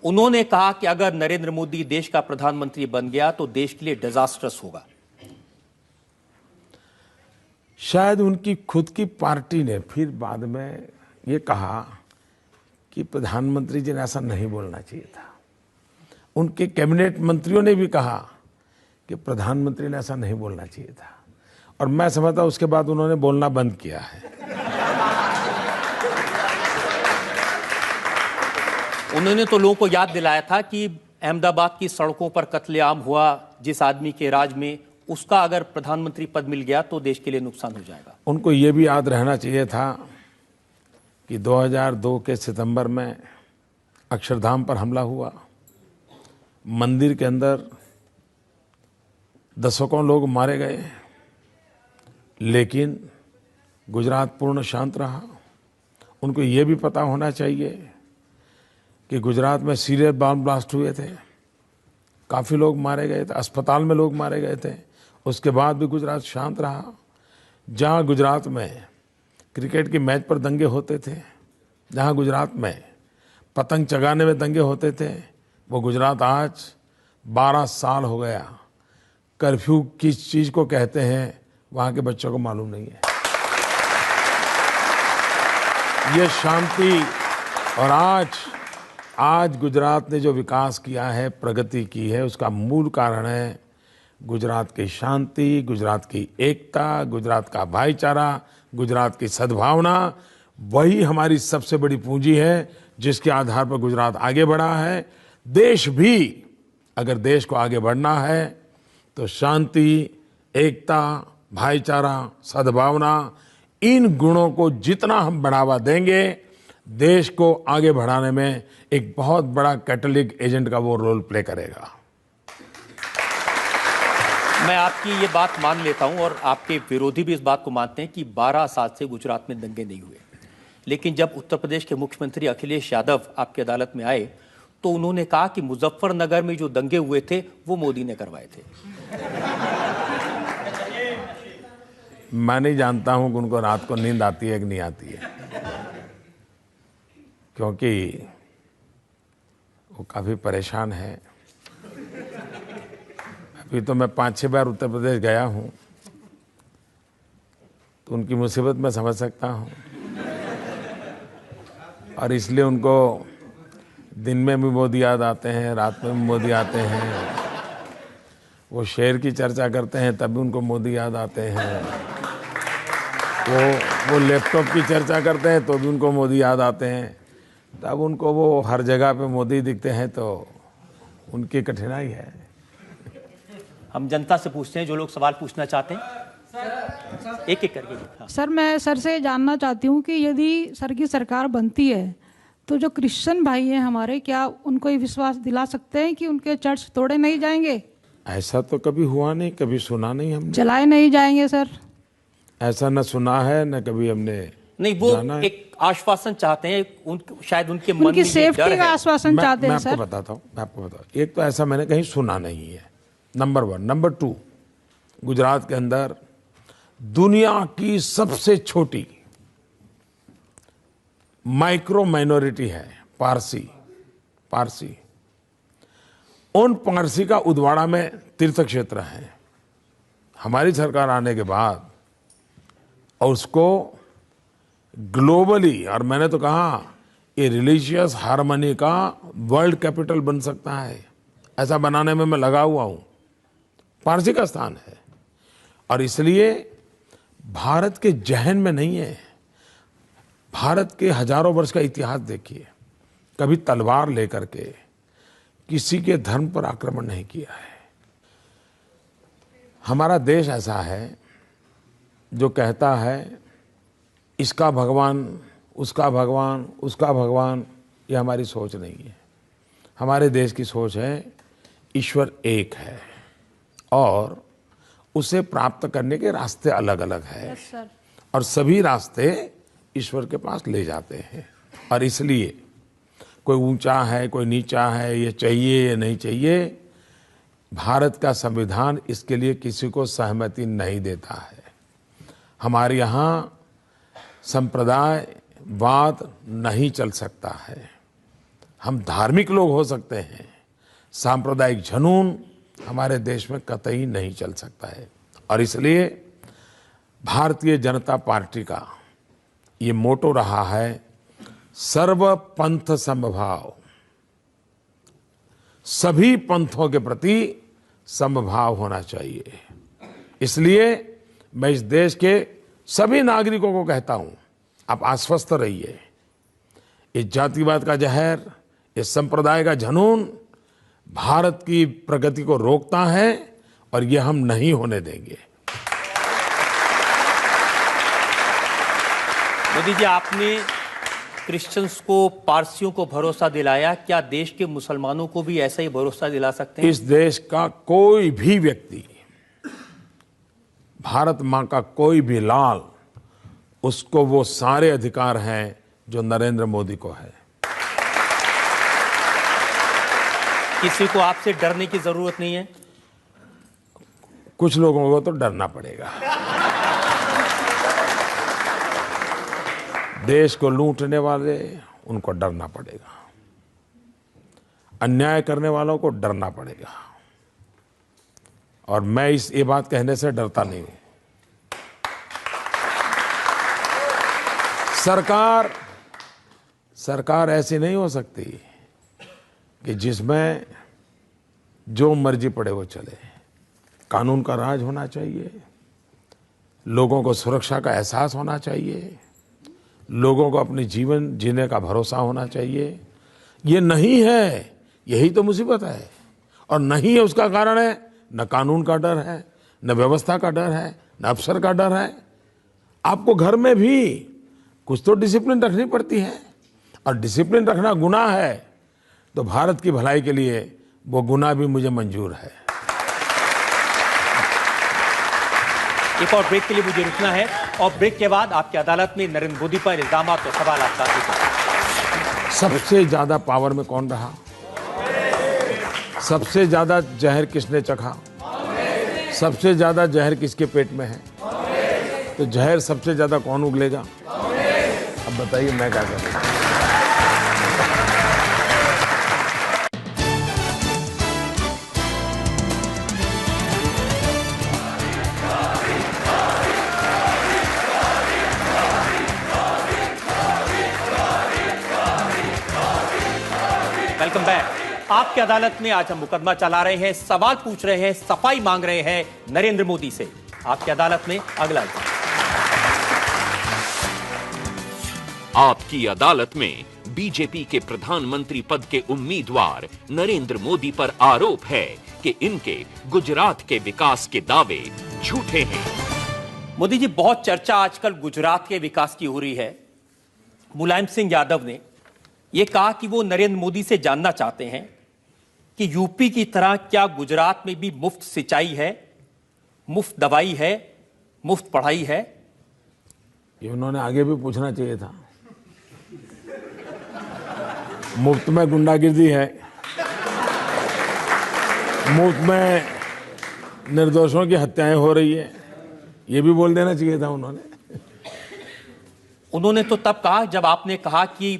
उन्होंने कहा कि अगर नरेंद्र मोदी देश का प्रधानमंत्री बन गया तो देश के लिए डिजास्टर्स होगा। शायद उनकी खुद की पार्टी ने फिर बाद में ये कहा कि प्रधानमंत्री जी ने ऐसा नहीं बोलना चाहिए था। उनके कैबिनेट मंत्रियों ने भी कहा कि प्रधानमंत्री ने ऐसा नहीं बोलना चाहिए था। और मैं समझता हूं उसके बाद उन्होंने बोलना बंद किया है। उन्होंने तो लोगों को याद दिलाया था कि अहमदाबाद की सड़कों पर कत्लेआम हुआ जिस आदमी के राज में, उसका अगर प्रधानमंत्री पद मिल गया तो देश के लिए नुकसान हो जाएगा। उनको ये भी याद रहना चाहिए था कि 2002 के सितंबर में अक्षरधाम पर हमला हुआ। मंदिर के अंदर दशकों लोग मारे गए, लेकिन गुजरात पूर्ण शांत रहा। उनको ये भी पता होना चाहिए कि गुजरात में सीरियस बम ब्लास्ट हुए थे, काफ़ी लोग मारे गए थे, अस्पताल में लोग मारे गए थे। उसके बाद भी गुजरात शांत रहा। जहाँ गुजरात में क्रिकेट की मैच पर दंगे होते थे, जहाँ गुजरात में पतंग चगाने में दंगे होते थे, वो गुजरात आज 12 साल हो गया कर्फ्यू किस चीज़ को कहते हैं वहाँ के बच्चों को मालूम नहीं है। ये शांति और आज गुजरात ने जो विकास किया है, प्रगति की है, उसका मूल कारण है गुजरात की शांति, गुजरात की एकता, गुजरात का भाईचारा, गुजरात की सद्भावना। वही हमारी सबसे बड़ी पूंजी है जिसके आधार पर गुजरात आगे बढ़ा है। देश भी अगर देश को आगे बढ़ना है तो शांति, एकता, भाईचारा, सद्भावना, इन गुणों को जितना हम बढ़ावा देंगे, देश को आगे बढ़ाने में एक बहुत बड़ा कैटलिक एजेंट का वो रोल प्ले करेगा। मैं आपकी ये बात मान लेता हूं और आपके विरोधी भी इस बात को मानते हैं कि 12 साल से गुजरात में दंगे नहीं हुए। लेकिन जब उत्तर प्रदेश के मुख्यमंत्री अखिलेश यादव आपकी अदालत में आए तो उन्होंने कहा कि मुजफ्फरनगर में जो दंगे हुए थे वो मोदी ने करवाए थे। मैं नहीं जानता हूं कि उनको रात को नींद आती है कि नहीं आती है, क्योंकि वो काफ़ी परेशान है। अभी तो मैं 5-6 बार उत्तर प्रदेश गया हूं, तो उनकी मुसीबत मैं समझ सकता हूं। और इसलिए उनको दिन में भी मोदी याद आते हैं, रात में भी मोदी आते हैं। वो शेर की चर्चा करते हैं तब भी उनको मोदी याद आते हैं। वो लैपटॉप की चर्चा करते हैं तो भी उनको मोदी याद आते हैं। तब उनको वो हर जगह पे मोदी दिखते हैं, तो उनकी कठिनाई है। हम जनता से पूछते हैं जो लोग सवाल पूछना चाहते हैं, एक एक करके। हाँ। सर, मैं सर से जानना चाहती हूँ कि यदि सर की सरकार बनती है तो जो क्रिश्चियन भाई हैं हमारे, क्या उनको ये विश्वास दिला सकते हैं कि उनके चर्च तोड़े नहीं जाएंगे? ऐसा तो कभी हुआ नहीं, कभी सुना नहीं हमने। जलाए नहीं जाएंगे सर? ऐसा न सुना है न कभी हमने नहीं, वो एक आश्वासन चाहते हैं, शायद उनके मन में उनकी सेफ्टी का आश्वासन चाहते हैं सर। मैं आपको बताता हूँ। एक तो ऐसा मैंने कहीं सुना नहीं है, नंबर 1। नंबर 2, गुजरात के अंदर दुनिया की सबसे छोटी माइक्रो माइनॉरिटी है पारसी। उन पारसी का उदवाड़ा में तीर्थ क्षेत्र है। हमारी सरकार आने के बाद और उसको ग्लोबली, और मैंने तो कहा ये रिलीजियस हार्मनी का वर्ल्ड कैपिटल बन सकता है, ऐसा बनाने में मैं लगा हुआ हूं। पारसी का स्थान है और इसलिए भारत के जहन में नहीं है। भारत के हजारों वर्ष का इतिहास देखिए, कभी तलवार लेकर के किसी के धर्म पर आक्रमण नहीं किया है। हमारा देश ऐसा है जो कहता है इसका भगवान, उसका भगवान, उसका भगवान, ये हमारी सोच नहीं है। हमारे देश की सोच है ईश्वर एक है और उसे प्राप्त करने के रास्ते अलग अलग है। Yes sir. और सभी रास्ते ईश्वर के पास ले जाते हैं। और इसलिए कोई ऊंचा है, कोई नीचा है, ये चाहिए या नहीं चाहिए, भारत का संविधान इसके लिए किसी को सहमति नहीं देता है। हमारे यहाँ संप्रदायवाद नहीं चल सकता है। हम धार्मिक लोग हो सकते हैं, सांप्रदायिक जुनून हमारे देश में कतई नहीं चल सकता है। और इसलिए भारतीय जनता पार्टी का ये मोटो रहा है सर्व पंथ समभाव, सभी पंथों के प्रति समभाव होना चाहिए। इसलिए मैं इस देश के सभी नागरिकों को कहता हूं, आप आश्वस्त रहिए। इस जातिवाद का जहर, इस संप्रदाय का जुनून भारत की प्रगति को रोकता है और ये हम नहीं होने देंगे। मोदी जी, आपने क्रिश्चियंस को, पारसियों को भरोसा दिलाया, क्या देश के मुसलमानों को भी ऐसा ही भरोसा दिला सकते हैं? इस देश का कोई भी व्यक्ति, भारत मां का कोई भी लाल, उसको वो सारे अधिकार हैं जो नरेंद्र मोदी को है। किसी को आपसे डरने की जरूरत नहीं है? कुछ लोगों को तो डरना पड़ेगा। देश को लूटने वाले, उनको डरना पड़ेगा। अन्याय करने वालों को डरना पड़ेगा। और मैं ये बात कहने से डरता नहीं हूं। सरकार ऐसी नहीं हो सकती कि जिसमें जो मर्जी पड़े वो चले। कानून का राज होना चाहिए, लोगों को सुरक्षा का एहसास होना चाहिए, लोगों को अपने जीवन जीने का भरोसा होना चाहिए। ये नहीं है, यही तो मुसीबत है। और नहीं है उसका कारण है न कानून का डर है, न व्यवस्था का डर है, न अफसर का डर है। आपको घर में भी कुछ तो डिसिप्लिन रखनी पड़ती है, और डिसिप्लिन रखना गुनाह है तो भारत की भलाई के लिए वो गुनाह भी मुझे मंजूर है। एक और ब्रेक के लिए मुझे रुकना है, और ब्रेक के बाद आपकी अदालत में नरेंद्र मोदी पर इल्जाम और सवाल आपका। सबसे ज्यादा पावर में कौन रहा? सबसे ज्यादा जहर किसने चखा? सबसे ज्यादा जहर किसके पेट में है? तो जहर सबसे ज्यादा कौन उगलेगा? अब बताइए मैं क्या करूं? Welcome back. आपकी अदालत में आज हम मुकदमा चला रहे हैं, सवाल पूछ रहे हैं, सफाई मांग रहे हैं नरेंद्र मोदी से। आपकी अदालत में अगला इल्जाम। आपकी अदालत में बीजेपी के प्रधानमंत्री पद के उम्मीदवार नरेंद्र मोदी पर आरोप है कि इनके गुजरात के विकास के दावे झूठे हैं। मोदी जी, बहुत चर्चा आजकल गुजरात के विकास की हो रही है। मुलायम सिंह यादव ने यह कहा कि वो नरेंद्र मोदी से जानना चाहते हैं कि यूपी की तरह क्या गुजरात में भी मुफ्त सिंचाई है, मुफ्त दवाई है, मुफ्त पढ़ाई है? ये उन्होंने आगे भी पूछना चाहिए था। मुफ्त में गुंडागिर्दी है, मुफ्त में निर्दोषों की हत्याएं हो रही है, ये भी बोल देना चाहिए था उन्होंने तो तब कहा जब आपने कहा कि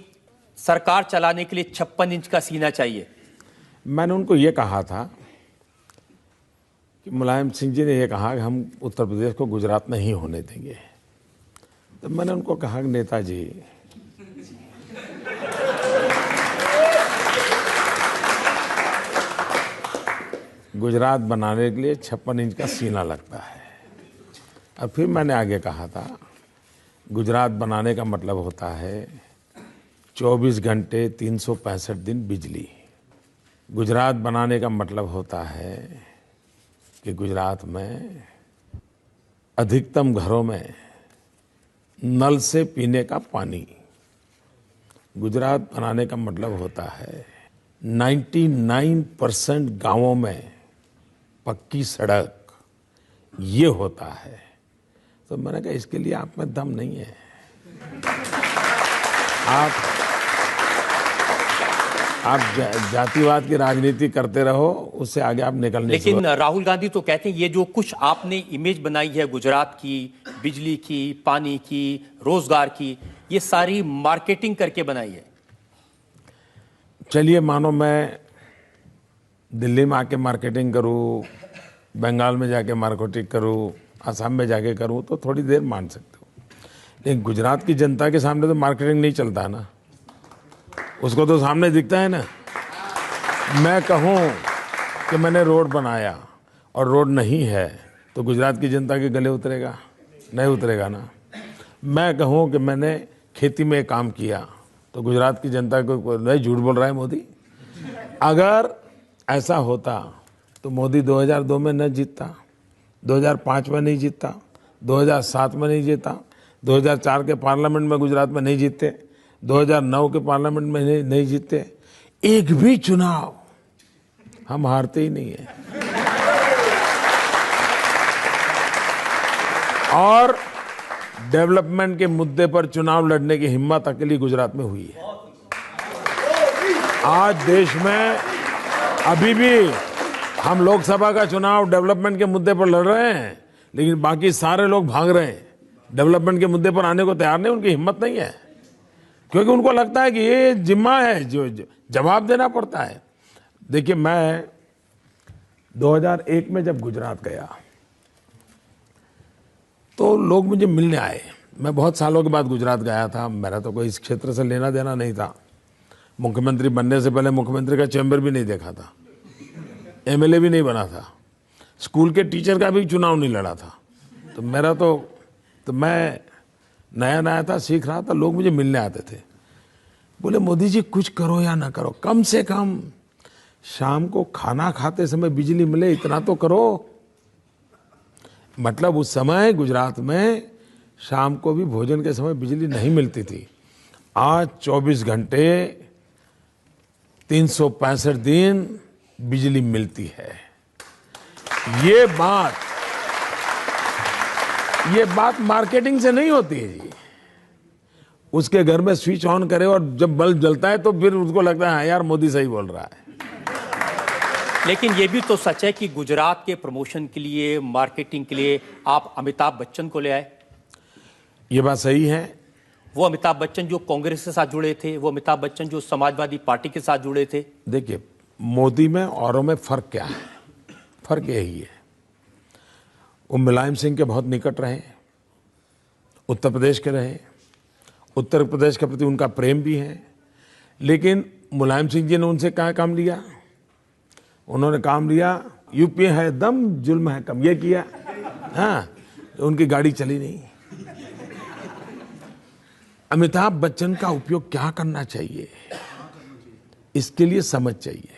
सरकार चलाने के लिए 56 इंच का सीना चाहिए। मैंने उनको ये कहा था कि मुलायम सिंह जी ने ये कहा कि हम उत्तर प्रदेश को गुजरात नहीं होने देंगे। तो मैंने उनको कहा कि नेताजी, गुजरात बनाने के लिए 56 इंच का सीना लगता है। और फिर मैंने आगे कहा था, गुजरात बनाने का मतलब होता है 24 घंटे 365 दिन बिजली। गुजरात बनाने का मतलब होता है कि गुजरात में अधिकतम घरों में नल से पीने का पानी, गुजरात बनाने का मतलब होता है 99% गांवों में पक्की सड़क, ये होता है। तो मैंने कहा इसके लिए आप में दम नहीं है। आप जातिवाद की राजनीति करते रहो, उससे आगे आप निकल नहीं सकते। लेकिन राहुल गांधी तो कहते हैं ये जो कुछ आपने इमेज बनाई है गुजरात की, बिजली की, पानी की, रोजगार की, ये सारी मार्केटिंग करके बनाई है। चलिए मानो मैं दिल्ली में आके मार्केटिंग करूं, बंगाल में जाके मार्केटिंग करूं, असम में जाके करूं तो थोड़ी देर मान सकते हो, लेकिन गुजरात की जनता के सामने तो मार्केटिंग नहीं चलता ना, उसको तो सामने दिखता है ना। मैं कहूं कि मैंने रोड बनाया और रोड नहीं है तो गुजरात की जनता के गले उतरेगा? नहीं उतरेगा ना। मैं कहूं कि मैंने खेती में काम किया तो गुजरात की जनता को नहीं, झूठ बोल रहा है मोदी। अगर ऐसा होता तो मोदी 2002 में न जीतता, 2005 में नहीं जीतता, 2007 में नहीं जीता, 2004 के पार्लियामेंट में गुजरात में नहीं जीते, 2009 के पार्लियामेंट में नहीं जीते। एक भी चुनाव हम हारते ही नहीं है। और डेवलपमेंट के मुद्दे पर चुनाव लड़ने की हिम्मत अकेली गुजरात में हुई है। आज देश में अभी भी हम लोकसभा का चुनाव डेवलपमेंट के मुद्दे पर लड़ रहे हैं, लेकिन बाकी सारे लोग भाग रहे हैं, डेवलपमेंट के मुद्दे पर आने को तैयार नहीं, उनकी हिम्मत नहीं है, क्योंकि उनको लगता है कि ये जिम्मा है जो जवाब देना पड़ता है। देखिए मैं 2001 में जब गुजरात गया तो लोग मुझे मिलने आए। मैं बहुत सालों के बाद गुजरात गया था, मेरा तो कोई इस क्षेत्र से लेना देना नहीं था। मुख्यमंत्री बनने से पहले मुख्यमंत्री का चैम्बर भी नहीं देखा था, एमएलए भी नहीं बना था, स्कूल के टीचर का भी चुनाव नहीं लड़ा था। तो मेरा तो मैं नया नया था, सीख रहा था, लोग मुझे मिलने आते थे। बोले मोदी जी कुछ करो या ना करो, कम से कम शाम को खाना खाते समय बिजली मिले, इतना तो करो। मतलब उस समय गुजरात में शाम को भी भोजन के समय बिजली नहीं मिलती थी। आज 24 घंटे 365 दिन बिजली मिलती है। ये बात मार्केटिंग से नहीं होती है जी। उसके घर में स्विच ऑन करे और जब बल्ब जलता है तो फिर उसको लगता है हाँ यार मोदी सही बोल रहा है। लेकिन ये भी तो सच है कि गुजरात के प्रमोशन के लिए, मार्केटिंग के लिए आप अमिताभ बच्चन को ले आए। ये बात सही है। वो अमिताभ बच्चन जो कांग्रेस के साथ जुड़े थे, वो अमिताभ बच्चन जो समाजवादी पार्टी के साथ जुड़े थे। देखिए मोदी में औरों में फर्क क्या है? फर्क यही है, वो मुलायम सिंह के बहुत निकट रहे, उत्तर प्रदेश के रहे, उत्तर प्रदेश के प्रति उनका प्रेम भी है। लेकिन मुलायम सिंह जी ने उनसे क्या काम लिया? उन्होंने काम लिया यूपी है दम, जुल्म है कम, ये किया। हाँ, उनकी गाड़ी चली नहीं। अमिताभ बच्चन का उपयोग क्या करना चाहिए, इसके लिए समझ चाहिए।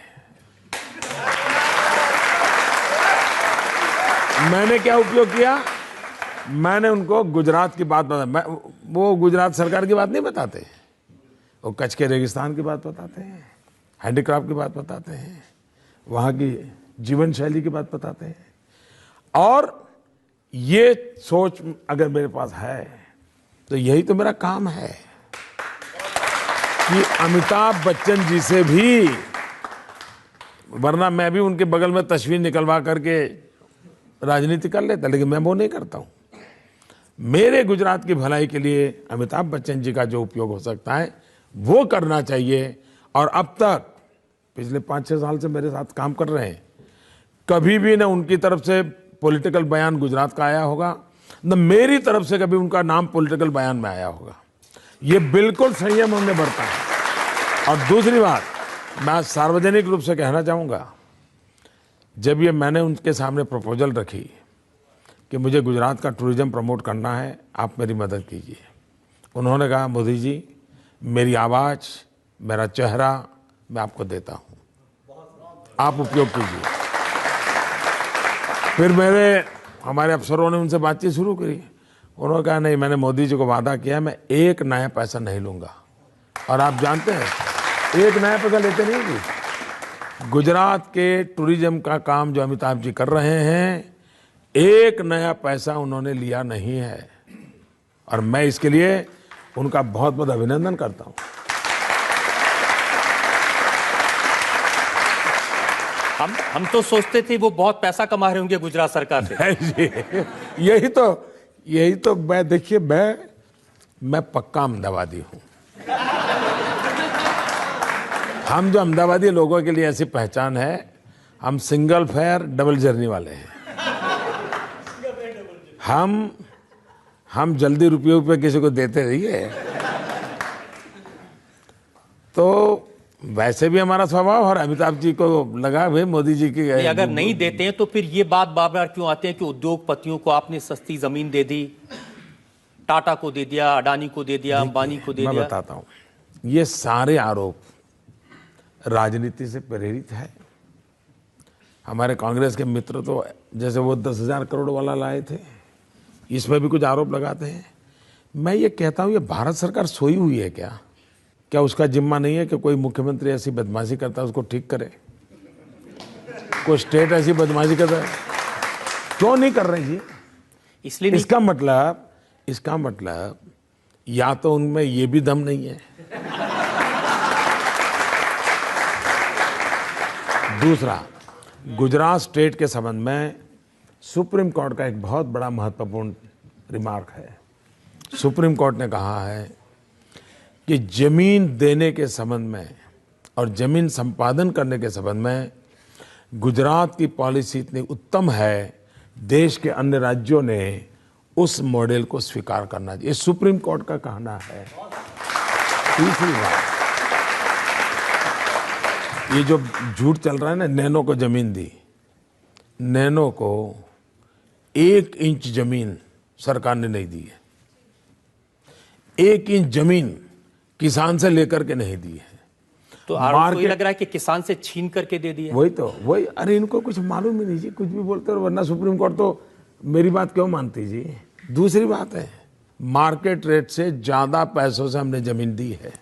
मैंने क्या उपयोग किया? मैंने उनको गुजरात की बात बता, वो गुजरात सरकार की बात नहीं बताते, वो कच्छ के रेगिस्तान की बात बताते हैं, हैंडीक्राफ्ट की बात बताते हैं, वहाँ की जीवन शैली की बात बताते हैं। और ये सोच अगर मेरे पास है तो यही तो मेरा काम है कि अमिताभ बच्चन जी से भी, वरना मैं भी उनके बगल में तस्वीर निकलवा करके राजनीति कर लेता, लेकिन मैं वो नहीं करता हूँ। मेरे गुजरात की भलाई के लिए अमिताभ बच्चन जी का जो उपयोग हो सकता है वो करना चाहिए। और अब तक पिछले 5-6 साल से मेरे साथ काम कर रहे हैं, कभी भी न उनकी तरफ से पॉलिटिकल बयान गुजरात का आया होगा, न मेरी तरफ से कभी उनका नाम पॉलिटिकल बयान में आया होगा। ये बिल्कुल संयम हमने बरता है। और दूसरी बात, मैं सार्वजनिक रूप से कहना चाहूँगा, जब ये मैंने उनके सामने प्रपोजल रखी कि मुझे गुजरात का टूरिज्म प्रमोट करना है, आप मेरी मदद कीजिए, उन्होंने कहा मोदी जी मेरी आवाज़, मेरा चेहरा मैं आपको देता हूँ, आप उपयोग कीजिए। फिर हमारे अफसरों ने उनसे बातचीत शुरू करी। उन्होंने कहा नहीं, मैंने मोदी जी को वादा किया मैं एक नया पैसा नहीं लूंगा। और आप जानते हैं एक नया पैसा लेते नहीं जी। गुजरात के टूरिज्म का काम जो अमिताभ जी कर रहे हैं, एक नया पैसा उन्होंने लिया नहीं है। और मैं इसके लिए उनका बहुत बहुत अभिनंदन करता हूं। हम तो सोचते थे वो बहुत पैसा कमा रहे होंगे गुजरात सरकार से। यही तो मैं, देखिए मैं पक्का अहमदाबादी हूं। हम जो अहमदाबादी लोगों के लिए ऐसी पहचान है, हम सिंगल फेयर डबल जर्नी वाले हैं। हम जल्दी रुपये किसी को देते रहिए। तो वैसे भी हमारा स्वभाव, और अमिताभ जी को लगा भाई मोदी जी की अगर नहीं देते हैं तो फिर ये बात बार बार क्यों आते हैं कि उद्योगपतियों को आपने सस्ती जमीन दे दी, टाटा को दे दिया, अडानी को दे दिया, अंबानी को दे दिया। मैं बताता हूं, ये सारे आरोप राजनीति से प्रेरित है। हमारे कांग्रेस के मित्र तो जैसे वो 10,000 करोड़ वाला लाए थे, इसमें भी कुछ आरोप लगाते हैं। मैं ये कहता हूं, ये भारत सरकार सोई हुई है क्या? क्या उसका जिम्मा नहीं है कि कोई मुख्यमंत्री ऐसी बदमाशी करता है उसको ठीक करे? कोई स्टेट ऐसी बदमाशी करता है, क्यों नहीं कर रहे जी? इसलिए इसका मतलब या तो उनमें ये भी दम नहीं है। दूसरा, गुजरात स्टेट के संबंध में सुप्रीम कोर्ट का एक बहुत बड़ा महत्वपूर्ण रिमार्क है। सुप्रीम कोर्ट ने कहा है कि जमीन देने के संबंध में और जमीन संपादन करने के संबंध में गुजरात की पॉलिसी इतनी उत्तम है, देश के अन्य राज्यों ने उस मॉडल को स्वीकार करना चाहिए। सुप्रीम कोर्ट का कहना है। तीसरी बात, ये जो झूठ चल रहा है ना, नैनो को जमीन दी, नैनो को 1 इंच जमीन सरकार ने नहीं दी है। 1 इंच जमीन किसान से लेकर के नहीं दी है। तो आरोप तो ये लग रहा है कि किसान से छीन करके दे दिया। वही अरे इनको कुछ मालूम ही नहीं जी, कुछ भी बोलते हो, वरना सुप्रीम कोर्ट तो मेरी बात क्यों मानती जी? दूसरी बात है, मार्केट रेट से ज्यादा पैसों से हमने जमीन दी है।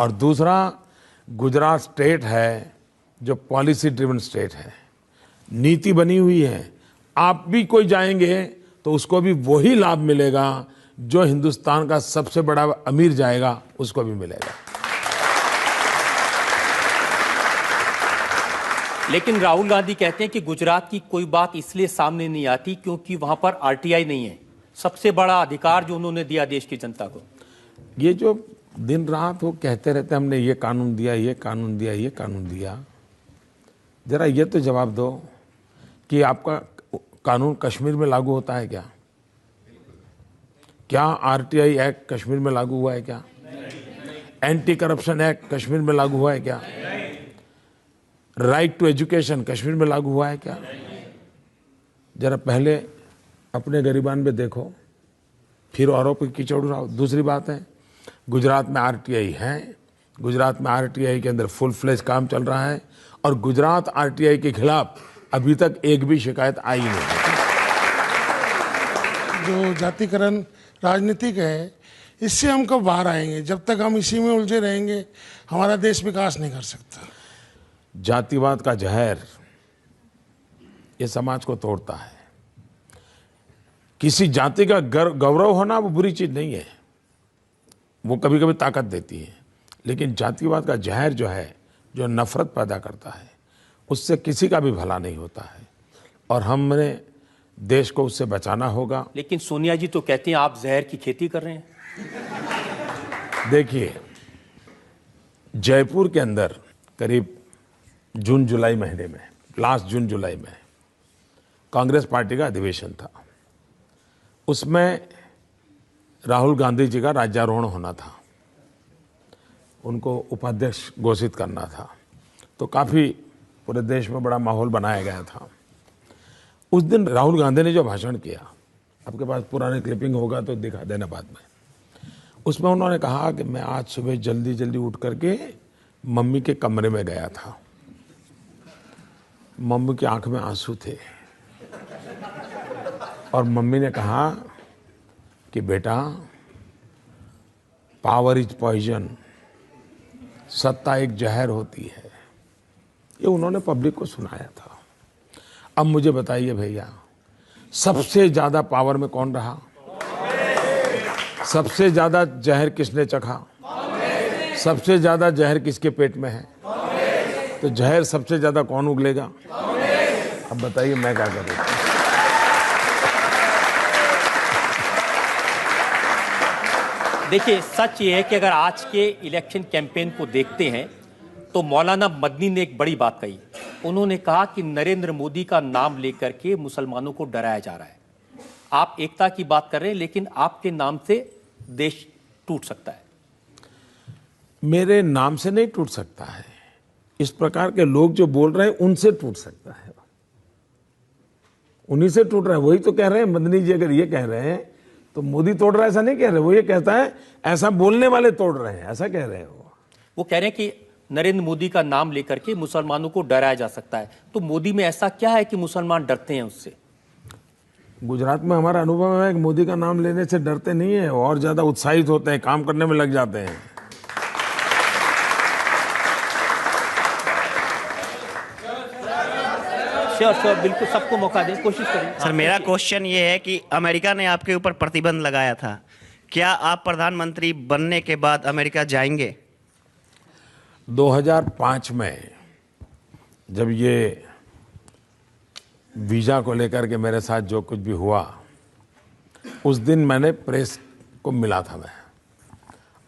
और दूसरा, गुजरात स्टेट है जो पॉलिसी ड्रिवन स्टेट है, नीति बनी हुई है। आप भी कोई जाएंगे तो उसको भी वही लाभ मिलेगा जो हिंदुस्तान का सबसे बड़ा अमीर जाएगा उसको भी मिलेगा। लेकिन राहुल गांधी कहते हैं कि गुजरात की कोई बात इसलिए सामने नहीं आती क्योंकि वहां पर आरटीआई नहीं है, सबसे बड़ा अधिकार जो उन्होंने दिया देश की जनता को। ये जो दिन रात वो कहते रहते हमने ये कानून दिया, ये कानून दिया, ये कानून दिया, जरा ये तो जवाब दो कि आपका कानून कश्मीर में लागू होता है क्या? क्या आरटीआई एक्ट कश्मीर में लागू हुआ है क्या? एंटी करप्शन एक्ट कश्मीर में लागू हुआ है क्या? राइट टू एजुकेशन कश्मीर में लागू हुआ है क्या? जरा पहले अपने गरिबान में देखो, फिर औरों पर कीचड़ उड़ाओ। दूसरी बात है, गुजरात में आरटीआई है, गुजरात में आरटीआई के अंदर फुल फ्लेज काम चल रहा है, और गुजरात आरटीआई के खिलाफ अभी तक एक भी शिकायत आई नहीं। जो जातिकरण राजनीतिक है, इससे हम कब बाहर आएंगे? जब तक हम इसी में उलझे रहेंगे हमारा देश विकास नहीं कर सकता। जातिवाद का जहर ये समाज को तोड़ता है। किसी जाति का गौरव होना वो बुरी चीज नहीं है, वो कभी कभी ताकत देती है, लेकिन जातिवाद का जहर जो है, जो नफरत पैदा करता है, उससे किसी का भी भला नहीं होता है, और हमने देश को उससे बचाना होगा। लेकिन सोनिया जी तो कहती हैं आप जहर की खेती कर रहे हैं। देखिए, जयपुर के अंदर करीब जून जुलाई महीने में, लास्ट जून जुलाई में कांग्रेस पार्टी का अधिवेशन था। उसमें राहुल गांधी जी का राज्यारोहण होना था, उनको उपाध्यक्ष घोषित करना था, तो काफी पूरे देश में बड़ा माहौल बनाया गया था। उस दिन राहुल गांधी ने जो भाषण किया, आपके पास पुरानी क्लिपिंग होगा तो दिखा देना बाद में, उसमें उन्होंने कहा कि मैं आज सुबह जल्दी जल्दी उठ करके मम्मी के कमरे में गया था, मम्मी की आंख में आंसू थे, और मम्मी ने कहा कि बेटा, पावर इज पॉइजन, सत्ता एक जहर होती है। ये उन्होंने पब्लिक को सुनाया था। अब मुझे बताइए भैया, सबसे ज्यादा पावर में कौन रहा? सबसे ज्यादा जहर किसने चखा? सबसे ज्यादा जहर किसके पेट में है? तो जहर सबसे ज्यादा कौन उगलेगा? अब बताइए मैं क्या करूं? देखिए, सच ये है कि अगर आज के इलेक्शन कैंपेन को देखते हैं तो मौलाना मदनी ने एक बड़ी बात कही। उन्होंने कहा कि नरेंद्र मोदी का नाम लेकर के मुसलमानों को डराया जा रहा है। आप एकता की बात कर रहे हैं, लेकिन आपके नाम से देश टूट सकता है। मेरे नाम से नहीं टूट सकता है, इस प्रकार के लोग जो बोल रहे हैं उनसे टूट सकता है, उन्हीं से टूट रहा है। वही तो कह रहे हैं मदनी जी, अगर ये कह रहे हैं तो मोदी तोड़ रहा है ऐसा नहीं कह रहे। वो ये कहता है ऐसा बोलने वाले तोड़ रहे हैं, ऐसा कह रहे हैं। वो कह रहे हैं कि नरेंद्र मोदी का नाम लेकर के मुसलमानों को डराया जा सकता है। तो मोदी में ऐसा क्या है कि मुसलमान डरते हैं उससे? गुजरात में हमारा अनुभव है कि मोदी का नाम लेने से डरते नहीं है, और ज्यादा उत्साहित होते हैं, काम करने में लग जाते हैं। श्योर, बिल्कुल, सबको मौका दें, कोशिश करें। सर, मेरा क्वेश्चन ये है कि अमेरिका ने आपके ऊपर प्रतिबंध लगाया था, क्या आप प्रधानमंत्री बनने के बाद अमेरिका जाएंगे? 2005 में जब ये वीजा को लेकर के मेरे साथ जो कुछ भी हुआ, उस दिन मैंने प्रेस को मिला था मैं,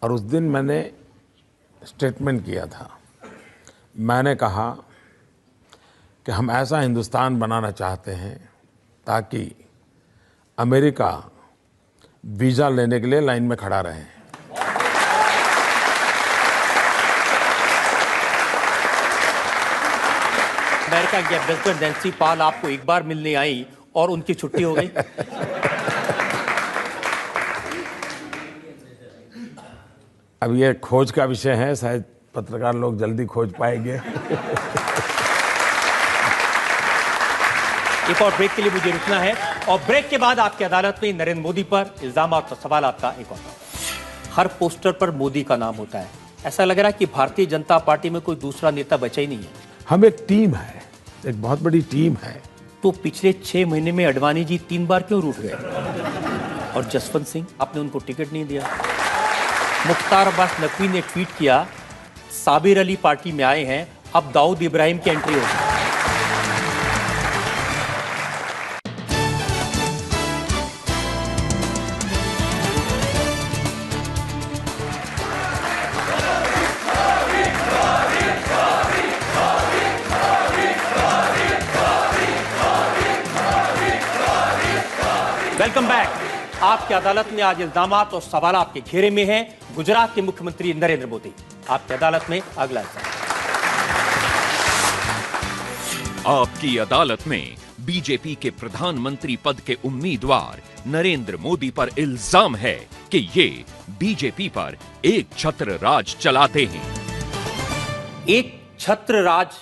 और उस दिन मैंने स्टेटमेंट किया था। मैंने कहा कि हम ऐसा हिंदुस्तान बनाना चाहते हैं ताकि अमेरिका वीजा लेने के लिए लाइन में खड़ा रहे। अमेरिका की प्रेसिडेंट नैन्सी पाल आपको एक बार मिलने आई और उनकी छुट्टी हो गई। अब ये खोज का विषय है, शायद पत्रकार लोग जल्दी खोज पाएंगे। एक और ब्रेक के लिए मुझे रुकना है, और ब्रेक के बाद आपकी अदालत में नरेंद्र मोदी पर इल्जाम और सवाल का एक और। हर पोस्टर पर मोदी का नाम होता है। ऐसा लग रहा है कि भारतीय जनता पार्टी में कोई दूसरा नेता बचा ही नहीं है। हम एक टीम है, एक बहुत बड़ी टीम है। तो पिछले 6 महीने में अडवाणी जी 3 बार क्यों रूठ गए? और जसवंत सिंह, आपने उनको टिकट नहीं दिया। मुख्तार अब्बास नकवी ने ट्वीट किया, साबिर अली पार्टी में आए हैं, अब दाऊद इब्राहिम की एंट्री होगी। Welcome back. आपकी अदालत में आज इल्जामात और सवालात के घेरे में हैं गुजरात के मुख्यमंत्री नरेंद्र मोदी। आपकी अदालत में अगला इल्जाम। आपकी अदालत में बीजेपी के प्रधानमंत्री पद के उम्मीदवार नरेंद्र मोदी पर इल्जाम है कि ये बीजेपी पर एक छत्र राज चलाते हैं। एक छत्र राज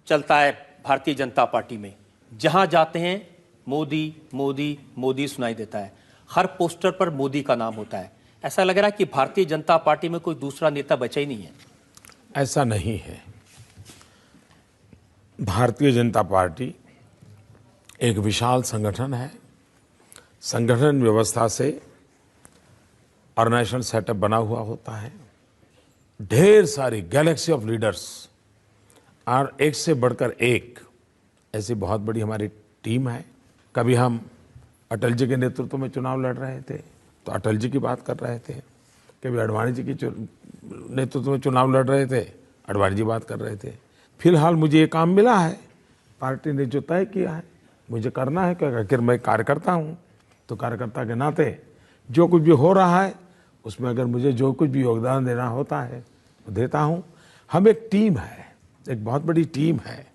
चलता है भारतीय जनता पार्टी में। जहां जाते हैं मोदी मोदी मोदी सुनाई देता है। हर पोस्टर पर मोदी का नाम होता है। ऐसा लग रहा है कि भारतीय जनता पार्टी में कोई दूसरा नेता बचा ही नहीं है। ऐसा नहीं है। भारतीय जनता पार्टी एक विशाल संगठन है। संगठन व्यवस्था से ऑर्गेनाइजेशन सेटअप बना हुआ होता है। ढेर सारी गैलेक्सी ऑफ लीडर्स और एक से बढ़कर एक ऐसी बहुत बड़ी हमारी टीम है। कभी हम अटल जी के नेतृत्व में चुनाव लड़ रहे थे तो अटल जी की बात कर रहे थे, कभी अडवाणी जी के नेतृत्व में चुनाव लड़ रहे थे, अडवाणी जी बात कर रहे थे। फिलहाल मुझे ये काम मिला है, पार्टी ने जो तय किया है मुझे करना है, क्योंकि आखिर मैं कार्यकर्ता हूँ, तो कार्यकर्ता के नाते जो कुछ भी हो रहा है उसमें अगर मुझे जो कुछ भी योगदान देना होता है वो देता हूँ। हम एक टीम है, एक बहुत बड़ी टीम है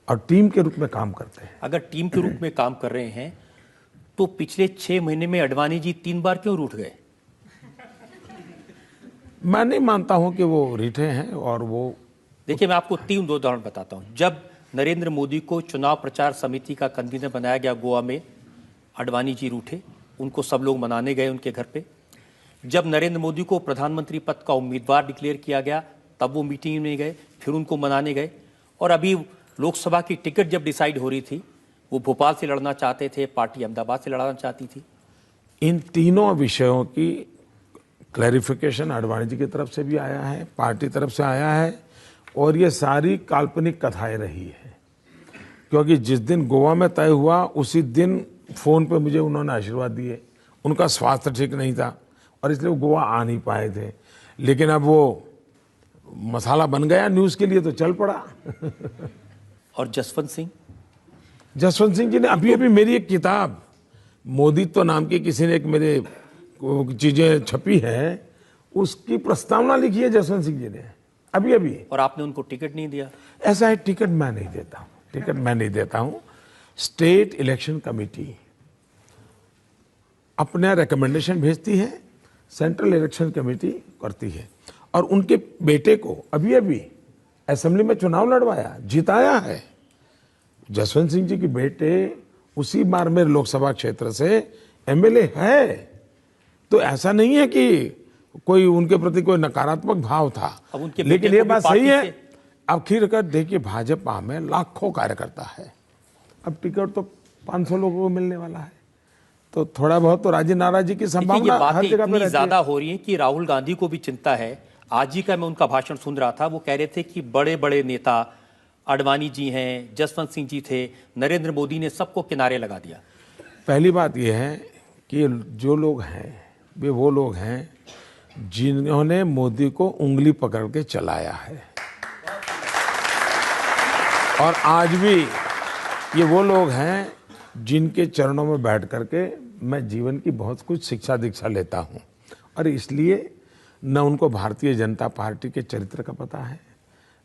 और टीम के रूप में काम करते हैं। अगर टीम के रूप में काम कर रहे हैं तो पिछले 6 महीने में अडवाणी जी 3 बार क्यों रूठ गए? मैं नहीं मानता हूं कि वो रीठे हैं। और वो देखिए, मैं आपको 3 उदाहरण बताता हूं। जब नरेंद्र मोदी को चुनाव प्रचार समिति का कन्वीनर बनाया गया गोवा में, आडवाणी जी रूठे, उनको सब लोग मनाने गए उनके घर पे। जब नरेंद्र मोदी को प्रधानमंत्री पद का उम्मीदवार डिक्लेयर किया गया तब वो मीटिंग में गए, फिर उनको मनाने गए। और अभी लोकसभा की टिकट जब डिसाइड हो रही थी, वो भोपाल से लड़ना चाहते थे, पार्टी अहमदाबाद से लड़ना चाहती थी। इन तीनों विषयों की क्लैरिफिकेशन आडवाणी जी की तरफ से भी आया है, पार्टी तरफ से आया है, और ये सारी काल्पनिक कथाएं रही है। क्योंकि जिस दिन गोवा में तय हुआ उसी दिन फोन पे मुझे उन्होंने आशीर्वाद दिए। उनका स्वास्थ्य ठीक नहीं था और इसलिए वो गोवा आ नहीं पाए थे, लेकिन अब वो मसाला बन गया न्यूज़ के लिए तो चल पड़ा। और जसवंत सिंह जी ने अभी मेरी एक किताब मोदीत्व नाम की किसी ने एक मेरे चीजें छपी है, उसकी प्रस्तावना लिखी है जसवंत सिंह जी ने अभी। और आपने उनको टिकट नहीं दिया? ऐसा है, टिकट मैं नहीं देता हूं। स्टेट इलेक्शन कमेटी अपना रिकमेंडेशन भेजती है, सेंट्रल इलेक्शन कमेटी करती है। और उनके बेटे को अभी असेंबली में चुनाव लड़वाया, जिताया है। जसवंत सिंह जी के बेटे उसी बाड़मेर लोकसभा क्षेत्र से एमएलए है। तो ऐसा नहीं है कि कोई उनके प्रति कोई नकारात्मक भाव था, लेकिन ये बात सही है। आखिरकार देखिए, भाजपा में लाखों कार्यकर्ता है, अब टिकट तो 500 लोगों को मिलने वाला है, तो थोड़ा बहुत तो राजी नाराजी की संभावना हर जगह पे ज्यादा हो रही है कि राहुल गांधी को भी चिंता है। आज ही का मैं उनका भाषण सुन रहा था, वो कह रहे थे कि बड़े बड़े नेता आडवाणी जी हैं, जसवंत सिंह जी थे, नरेंद्र मोदी ने सबको किनारे लगा दिया। पहली बात यह है कि जो लोग हैं वे वो लोग हैं जिन्होंने मोदी को उंगली पकड़ के चलाया है, और आज भी ये वो लोग हैं जिनके चरणों में बैठ करके मैं जीवन की बहुत कुछ शिक्षा दीक्षा लेता हूं। और इसलिए न उनको भारतीय जनता पार्टी के चरित्र का पता है,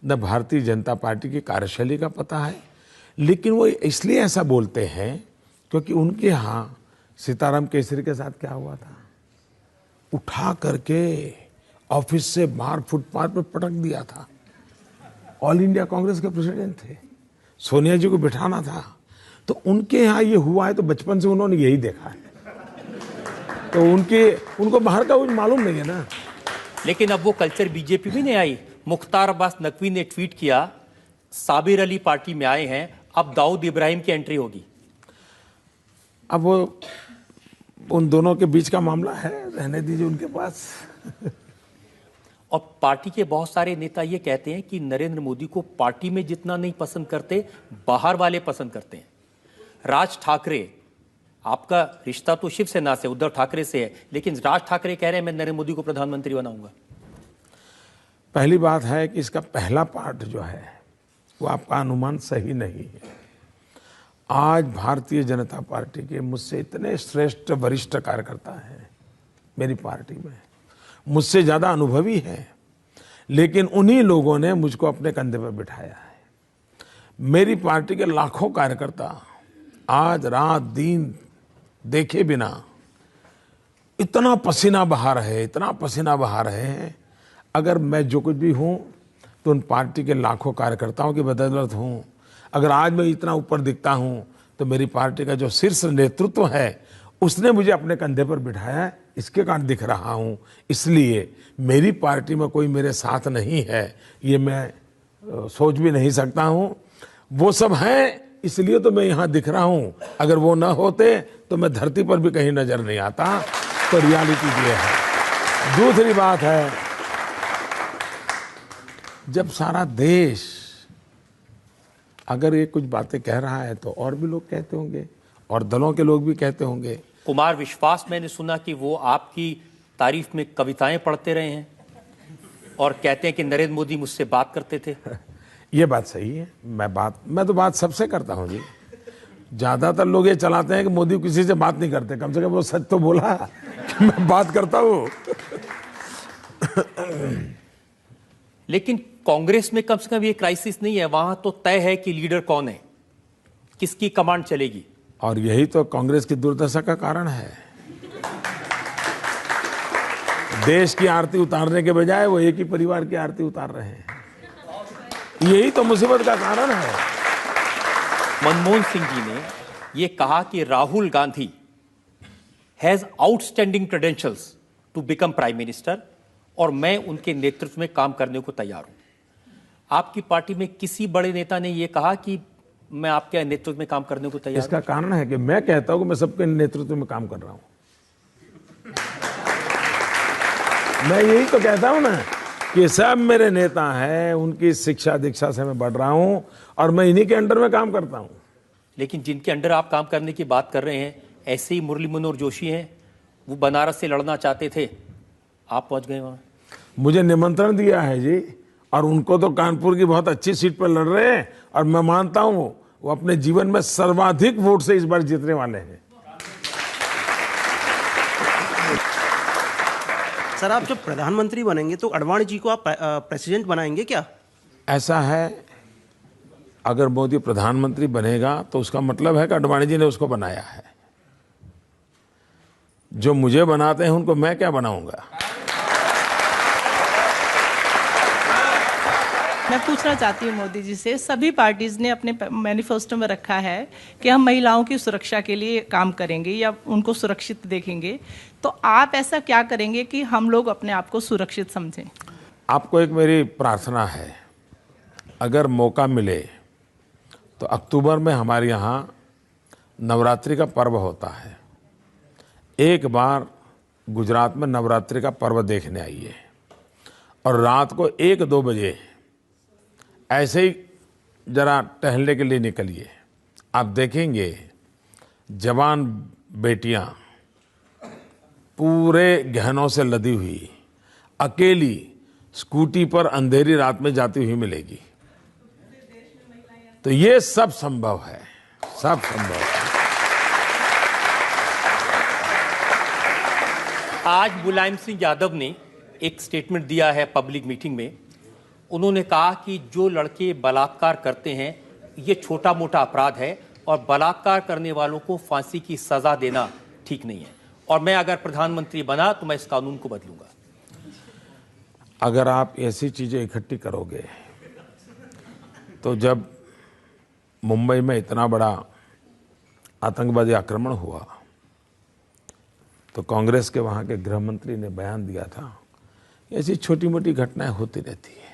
न भारतीय जनता पार्टी की कार्यशैली का पता है, लेकिन वो इसलिए ऐसा बोलते हैं क्योंकि उनके यहाँ सीताराम केसरी के साथ क्या हुआ था, उठा करके ऑफिस से बाहर फुटपाथ पर पटक दिया था। ऑल इंडिया कांग्रेस के प्रेसिडेंट थे, सोनिया जी को बिठाना था, तो उनके यहाँ ये हुआ है तो बचपन से उन्होंने यही देखा है, तो उनको बाहर का कुछ मालूम नहीं है ना। लेकिन अब वो कल्चर बीजेपी में नहीं आई। मुख्तार अब्बास नकवी ने ट्वीट किया, साबिर अली पार्टी में आए हैं, अब दाऊद इब्राहिम की एंट्री होगी। अब वो उन दोनों के बीच का मामला है, रहने दीजिए उनके पास। और पार्टी के बहुत सारे नेता ये कहते हैं कि नरेंद्र मोदी को पार्टी में जितना नहीं पसंद करते, बाहर वाले पसंद करते हैं। राज ठाकरे, आपका रिश्ता तो शिवसेना से, उद्धव ठाकरे से है, लेकिन राज ठाकरे कह रहे हैं मैं नरेंद्र मोदी को प्रधानमंत्री बनाऊंगा। पहली बात है कि इसका पहला पार्ट जो है वो आपका अनुमान सही नहीं है। आज भारतीय जनता पार्टी के मुझसे इतने श्रेष्ठ वरिष्ठ कार्यकर्ता हैं मेरी पार्टी में, मुझसे ज्यादा अनुभवी हैं, लेकिन उन्हीं लोगों ने मुझको अपने कंधे पर बिठाया है। मेरी पार्टी के लाखों कार्यकर्ता आज रात दिन देखे बिना इतना पसीना बहा रहे हैं। अगर मैं जो कुछ भी हूं तो उन पार्टी के लाखों कार्यकर्ताओं की बदौलत हूं। अगर आज मैं इतना ऊपर दिखता हूं तो मेरी पार्टी का जो शीर्ष नेतृत्व है उसने मुझे अपने कंधे पर बिठाया है, इसके कारण दिख रहा हूं। इसलिए मेरी पार्टी में कोई मेरे साथ नहीं है ये मैं सोच भी नहीं सकता हूं। वो सब हैं इसलिए तो मैं यहां दिख रहा हूं, अगर वो ना होते तो मैं धरती पर भी कहीं नजर नहीं आता। तो रियलिटी ये है। दूसरी बात है, जब सारा देश अगर ये कुछ बातें कह रहा है तो और भी लोग कहते होंगे और दलों के लोग भी कहते होंगे। कुमार विश्वास, मैंने सुना कि वो आपकी तारीफ में कविताएं पढ़ते रहे हैं और कहते हैं कि नरेंद्र मोदी मुझसे बात करते थे। ये बात सही है, मैं तो बात सबसे करता हूं जी। ज्यादातर लोग ये चलाते हैं कि मोदी किसी से बात नहीं करते, कम से कम वो सच तो बोला कि मैं बात करता हूं। लेकिन कांग्रेस में कम से कम ये क्राइसिस नहीं है, वहां तो तय है कि लीडर कौन है, किसकी कमांड चलेगी। और यही तो कांग्रेस की दुर्दशा का कारण है। देश की आरती उतारने के बजाय वो एक ही परिवार की आरती उतार रहे हैं, यही तो मुसीबत का कारण है। मनमोहन सिंह जी ने ये कहा कि Rahul Gandhi has outstanding credentials to become prime minister और मैं उनके नेतृत्व में काम करने को तैयार हूं। आपकी पार्टी में किसी बड़े नेता ने यह कहा कि मैं आपके नेतृत्व में काम करने को तैयार हूं? इसका कारण है कि मैं कहता हूं कि मैं सबके नेतृत्व में काम कर रहा हूं। मैं यही तो कहता हूं ना कि सब मेरे नेता हैं, उनकी शिक्षा दीक्षा से मैं बढ़ रहा हूं और मैं इन्हीं के अंडर में काम करता हूं। लेकिन जिनके अंडर आप काम करने की बात कर रहे हैं, ऐसे ही मुरली मनोहर जोशी हैं, वो बनारस से लड़ना चाहते थे, आप पहुंच गए वहां। मुझे निमंत्रण दिया है जी, और उनको तो कानपुर की बहुत अच्छी सीट पर लड़ रहे हैं और मैं मानता हूं वो अपने जीवन में सर्वाधिक वोट से इस बार जीतने वाले हैं। सर, आप जब प्रधानमंत्री बनेंगे तो अडवाणी जी को आप प्रेसिडेंट बनाएंगे क्या? ऐसा है, अगर मोदी प्रधानमंत्री बनेगा तो उसका मतलब है कि अडवाणी जी ने उसको बनाया है। जो मुझे बनाते हैं उनको मैं क्या बनाऊंगा? मैं पूछना चाहती हूँ मोदी जी से, सभी पार्टीज ने अपने मैनिफेस्टो में रखा है कि हम महिलाओं की सुरक्षा के लिए काम करेंगे या उनको सुरक्षित देखेंगे, तो आप ऐसा क्या करेंगे कि हम लोग अपने आप को सुरक्षित समझें? आपको एक मेरी प्रार्थना है, अगर मौका मिले तो अक्टूबर में हमारे यहाँ नवरात्रि का पर्व होता है। एक बार गुजरात में नवरात्रि का पर्व देखने आइए और रात को 1-2 बजे ऐसे ही जरा टहलने के लिए निकलिए। आप देखेंगे जवान बेटियां पूरे गहनों से लदी हुई अकेली स्कूटी पर अंधेरी रात में जाती हुई मिलेगी। तो ये सब संभव है, सब संभव है। आज मुलायम सिंह यादव ने एक स्टेटमेंट दिया है पब्लिक मीटिंग में। उन्होंने कहा कि जो लड़के बलात्कार करते हैं ये छोटा मोटा अपराध है और बलात्कार करने वालों को फांसी की सजा देना ठीक नहीं है, और मैं अगर प्रधानमंत्री बना तो मैं इस कानून को बदलूंगा। अगर आप ऐसी चीजें इकट्ठी करोगे तो जब मुंबई में इतना बड़ा आतंकवादी आक्रमण हुआ तो कांग्रेस के वहाँ के गृह मंत्री ने बयान दिया था, ऐसी छोटी मोटी घटनाएं होती रहती है।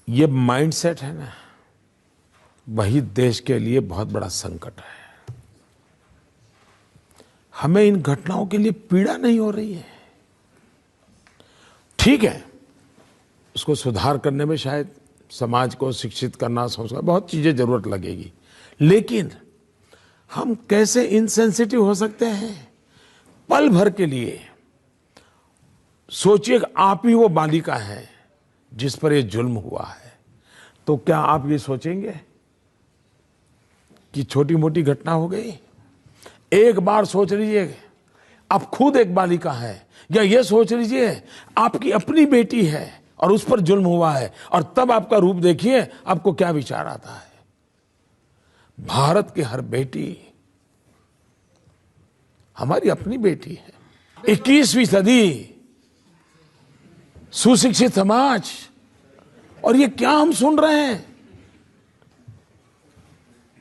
ये माइंडसेट है ना, वही देश के लिए बहुत बड़ा संकट है। हमें इन घटनाओं के लिए पीड़ा नहीं हो रही है। ठीक है, उसको सुधार करने में शायद समाज को शिक्षित करना, संस्कार, बहुत चीजें जरूरत लगेगी, लेकिन हम कैसे इनसेंसिटिव हो सकते हैं? पल भर के लिए सोचिए कि आप ही वो बालिका है जिस पर ये जुल्म हुआ है, तो क्या आप ये सोचेंगे कि छोटी मोटी घटना हो गई? एक बार सोच लीजिए आप खुद एक बालिका है, या ये सोच लीजिए आपकी अपनी बेटी है और उस पर जुल्म हुआ है, और तब आपका रूप देखिए आपको क्या विचार आता है। भारत की हर बेटी हमारी अपनी बेटी है। 21वीं सदी, सुशिक्षित समाज, और ये क्या हम सुन रहे हैं?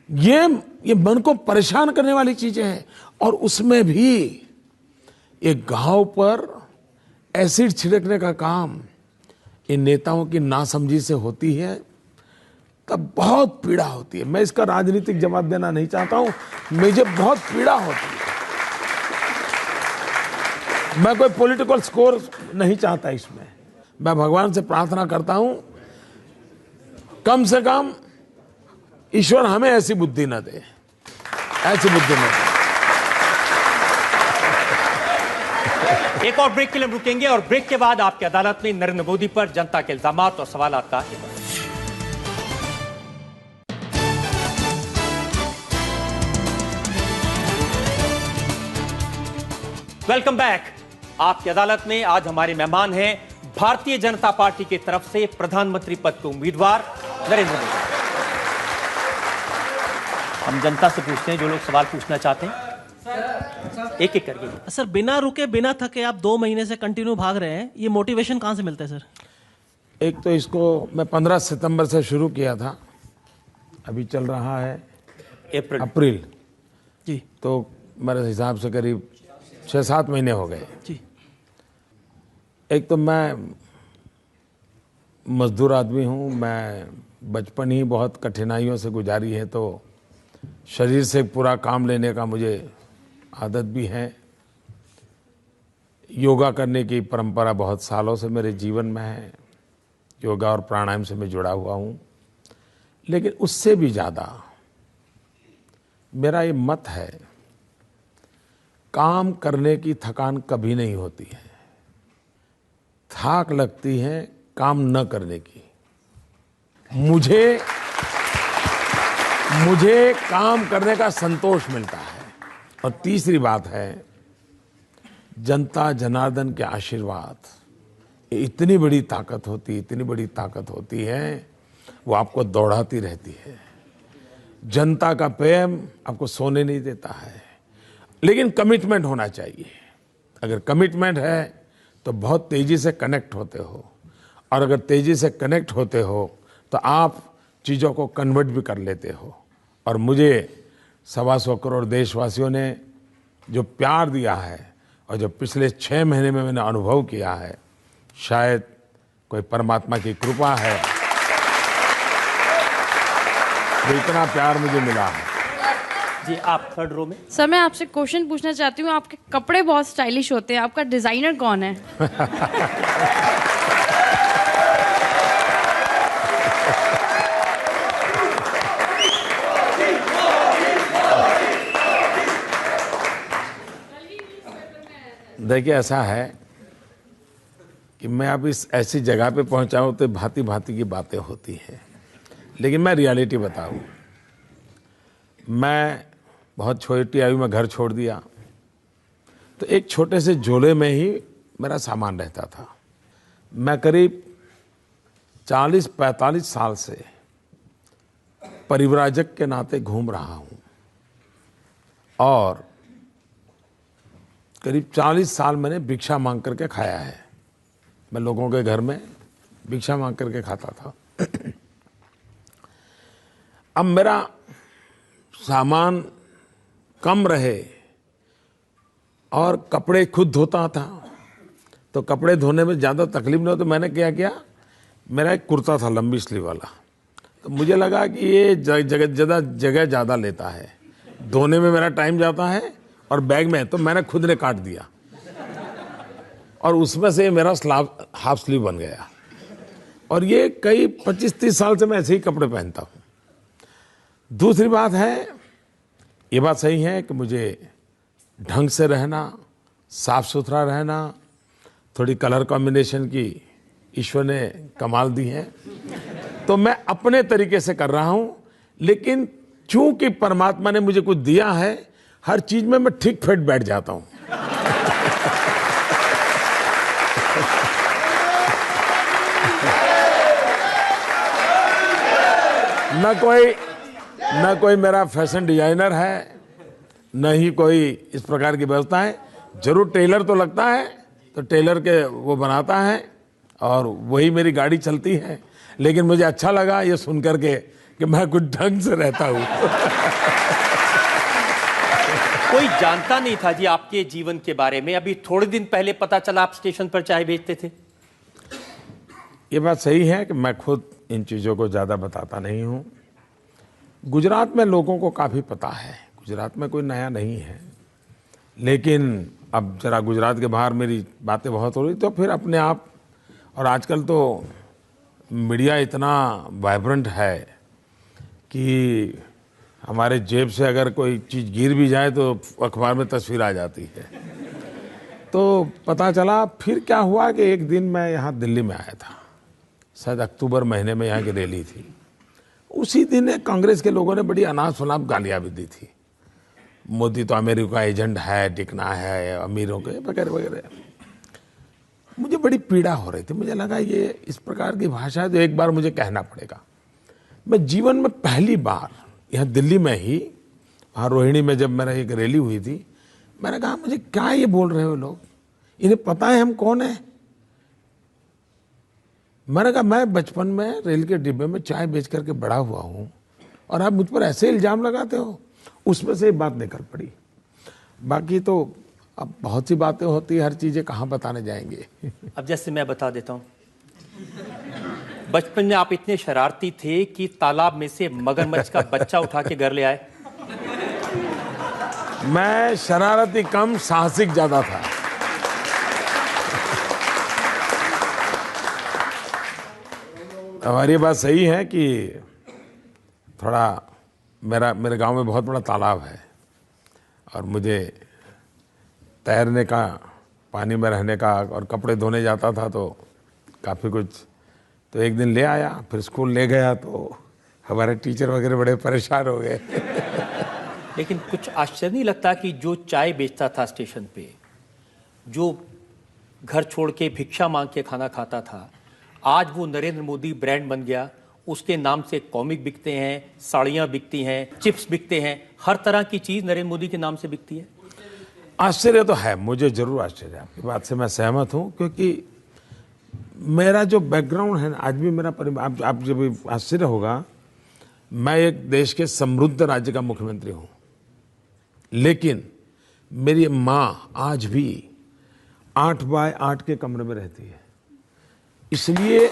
ये मन को परेशान करने वाली चीजें हैं। और उसमें भी एक गांव पर एसिड छिड़कने का काम इन नेताओं की नासमझी से होती है, तब बहुत पीड़ा होती है। मैं इसका राजनीतिक जवाब देना नहीं चाहता हूं, मुझे बहुत पीड़ा होती है। मैं कोई पॉलिटिकल स्कोर नहीं चाहता इसमें। मैं भगवान से प्रार्थना करता हूं कम से कम ईश्वर हमें ऐसी बुद्धि न दे, ऐसी बुद्धि न दे। एक और ब्रेक के लिए रुकेंगे और ब्रेक के बाद आपकी अदालत में नरेंद्र मोदी पर जनता के इल्जामात और सवालात का एक वेलकम बैक। आपकी अदालत में आज हमारे मेहमान हैं भारतीय जनता पार्टी की तरफ से प्रधानमंत्री पद के उम्मीदवार नरेंद्र मोदी। हम जनता से पूछते हैं जो लोग सवाल पूछना चाहते हैं, एक एक करके। सर, बिना रुके बिना थके आप 2 महीने से कंटिन्यू भाग रहे हैं, ये मोटिवेशन कहां से मिलता है सर? एक तो इसको मैं 15 सितंबर से शुरू किया था, अभी चल रहा है अप्रैल। जी तो मेरे हिसाब से करीब 6-7 महीने हो गए। जी। एक तो मैं मजदूर आदमी हूँ, मैं बचपन ही बहुत कठिनाइयों से गुजारी है, तो शरीर से पूरा काम लेने का मुझे आदत भी है। योगा करने की परंपरा बहुत सालों से मेरे जीवन में है, योगा और प्राणायाम से मैं जुड़ा हुआ हूँ। लेकिन उससे भी ज़्यादा मेरा ये मत है, काम करने की थकान कभी नहीं होती है, थाक लगती है काम न करने की। मुझे काम करने का संतोष मिलता है। और तीसरी बात है, जनता जनार्दन के आशीर्वाद, ये इतनी बड़ी ताकत होती है, वो आपको दौड़ाती रहती है। जनता का प्रेम आपको सोने नहीं देता है, लेकिन कमिटमेंट होना चाहिए। अगर कमिटमेंट है तो बहुत तेजी से कनेक्ट होते हो, और अगर तेजी से कनेक्ट होते हो तो आप चीज़ों को कन्वर्ट भी कर लेते हो। और मुझे 125 करोड़ देशवासियों ने जो प्यार दिया है और जो पिछले 6 महीने में मैंने अनुभव किया है, शायद कोई परमात्मा की कृपा है, जो इतना प्यार मुझे मिला है। जी, आप थर्ड रो में। सर, मैं आपसे क्वेश्चन पूछना चाहती हूँ, आपके कपड़े बहुत स्टाइलिश होते हैं, आपका डिजाइनर कौन है? देखिए, ऐसा है कि मैं अब इस ऐसी जगह पे पहुंचा हूं तो भांति भांति की बातें होती हैं, लेकिन मैं रियलिटी बताऊं, मैं बहुत छोटी आयु में घर छोड़ दिया, तो एक छोटे से झोले में ही मेरा सामान रहता था। मैं करीब 40-45 साल से परिव्राजक के नाते घूम रहा हूं, और करीब 40 साल मैंने भिक्षा मांग करके खाया है। मैं लोगों के घर में भिक्षा मांग करके खाता था। अब मेरा सामान कम रहे और कपड़े खुद धोता था, तो कपड़े धोने में ज़्यादा तकलीफ नहीं हो, तो मैंने क्या किया, मेरा एक कुर्ता था लंबी स्लीव वाला, तो मुझे लगा कि ये जगह ज़्यादा लेता है, धोने में मेरा टाइम जाता है और बैग में, तो मैंने खुद ने काट दिया और उसमें से मेरा हाफ स्लीव बन गया। और ये कई 25-30 साल से मैं ऐसे ही कपड़े पहनता हूँ। दूसरी बात है, ये बात सही है कि मुझे ढंग से रहना, साफ सुथरा रहना, थोड़ी कलर कॉम्बिनेशन की ईश्वर ने कमाल दी है, तो मैं अपने तरीके से कर रहा हूँ। लेकिन चूंकि परमात्मा ने मुझे कुछ दिया है, हर चीज में मैं ठीक फिट बैठ जाता हूँ। न कोई मेरा फैशन डिजाइनर है, न ही कोई इस प्रकार की व्यवस्था है। जरूर टेलर तो लगता है, तो टेलर के वो बनाता है और वही मेरी गाड़ी चलती है। लेकिन मुझे अच्छा लगा ये सुन करके कि मैं कुछ ढंग से रहता हूँ। कोई जानता नहीं था जी आपके जीवन के बारे में, अभी थोड़े दिन पहले पता चला आप स्टेशन पर चाय बेचते थे। ये बात सही है कि मैं खुद इन चीज़ों को ज़्यादा बताता नहीं हूँ। गुजरात में लोगों को काफ़ी पता है, गुजरात में कोई नया नहीं है। लेकिन अब जरा गुजरात के बाहर मेरी बातें बहुत हो रही, तो फिर अपने आप, और आजकल तो मीडिया इतना वाइब्रेंट है कि हमारे जेब से अगर कोई चीज़ गिर भी जाए तो अखबार में तस्वीर आ जाती है। तो पता चला फिर क्या हुआ कि एक दिन मैं यहाँ दिल्ली में आया था, शायद अक्टूबर महीने में यहाँ की रैली थी। उसी दिन कांग्रेस के लोगों ने बड़ी अनाप शनाप गालियाँ भी दी थी, मोदी तो अमेरिका का एजेंट है, टिकना है अमीरों के वगैरह वगैरह। मुझे बड़ी पीड़ा हो रही थी, मुझे लगा ये इस प्रकार की भाषा है तो एक बार मुझे कहना पड़ेगा। मैं जीवन में पहली बार यहाँ दिल्ली में ही, वहाँ रोहिणी में जब मेरा एक रैली हुई थी, मैंने कहा मुझे क्या ये बोल रहे हो लोग, इन्हें पता है हम कौन है। मैंने कहा मैं बचपन में रेल के डिब्बे में चाय बेच करके बड़ा हुआ हूँ और आप मुझ पर ऐसे इल्जाम लगाते हो। उसमें से एक बात निकल पड़ी। बाकी तो अब बहुत सी बातें होती है, हर चीज़ें कहाँ बताने जाएंगे। अब जैसे मैं बता देता हूँ, बचपन में आप इतने शरारती थे कि तालाब में से मगरमच्छ का बच्चा उठा के घर ले आए। मैं शरारती कम, साहसिक ज्यादा था। हमारी बात सही है कि थोड़ा मेरे गांव में बहुत बड़ा तालाब है और मुझे तैरने का, पानी में रहने का और कपड़े धोने जाता था तो काफ़ी कुछ। तो एक दिन ले आया, फिर स्कूल ले गया तो हमारे टीचर वगैरह बड़े परेशान हो गए। लेकिन कुछ आश्चर्य नहीं लगता कि जो चाय बेचता था स्टेशन पे, जो घर छोड़ के भिक्षा मांग के खाना खाता था, आज वो नरेंद्र मोदी ब्रांड बन गया। उसके नाम से कॉमिक बिकते हैं, साड़ियाँ बिकती हैं, चिप्स बिकते हैं, हर तरह की चीज़ नरेंद्र मोदी के नाम से बिकती है। आश्चर्य तो है, मुझे जरूर आश्चर्य है, आपकी बात से मैं सहमत हूँ, क्योंकि मेरा जो बैकग्राउंड है आज भी मेरा आप जब आश्चर्य होगा, मैं एक देश के समृद्ध राज्य का मुख्यमंत्री हूँ, लेकिन मेरी माँ आज भी 8 बाय 8 के कमरे में रहती है। इसलिए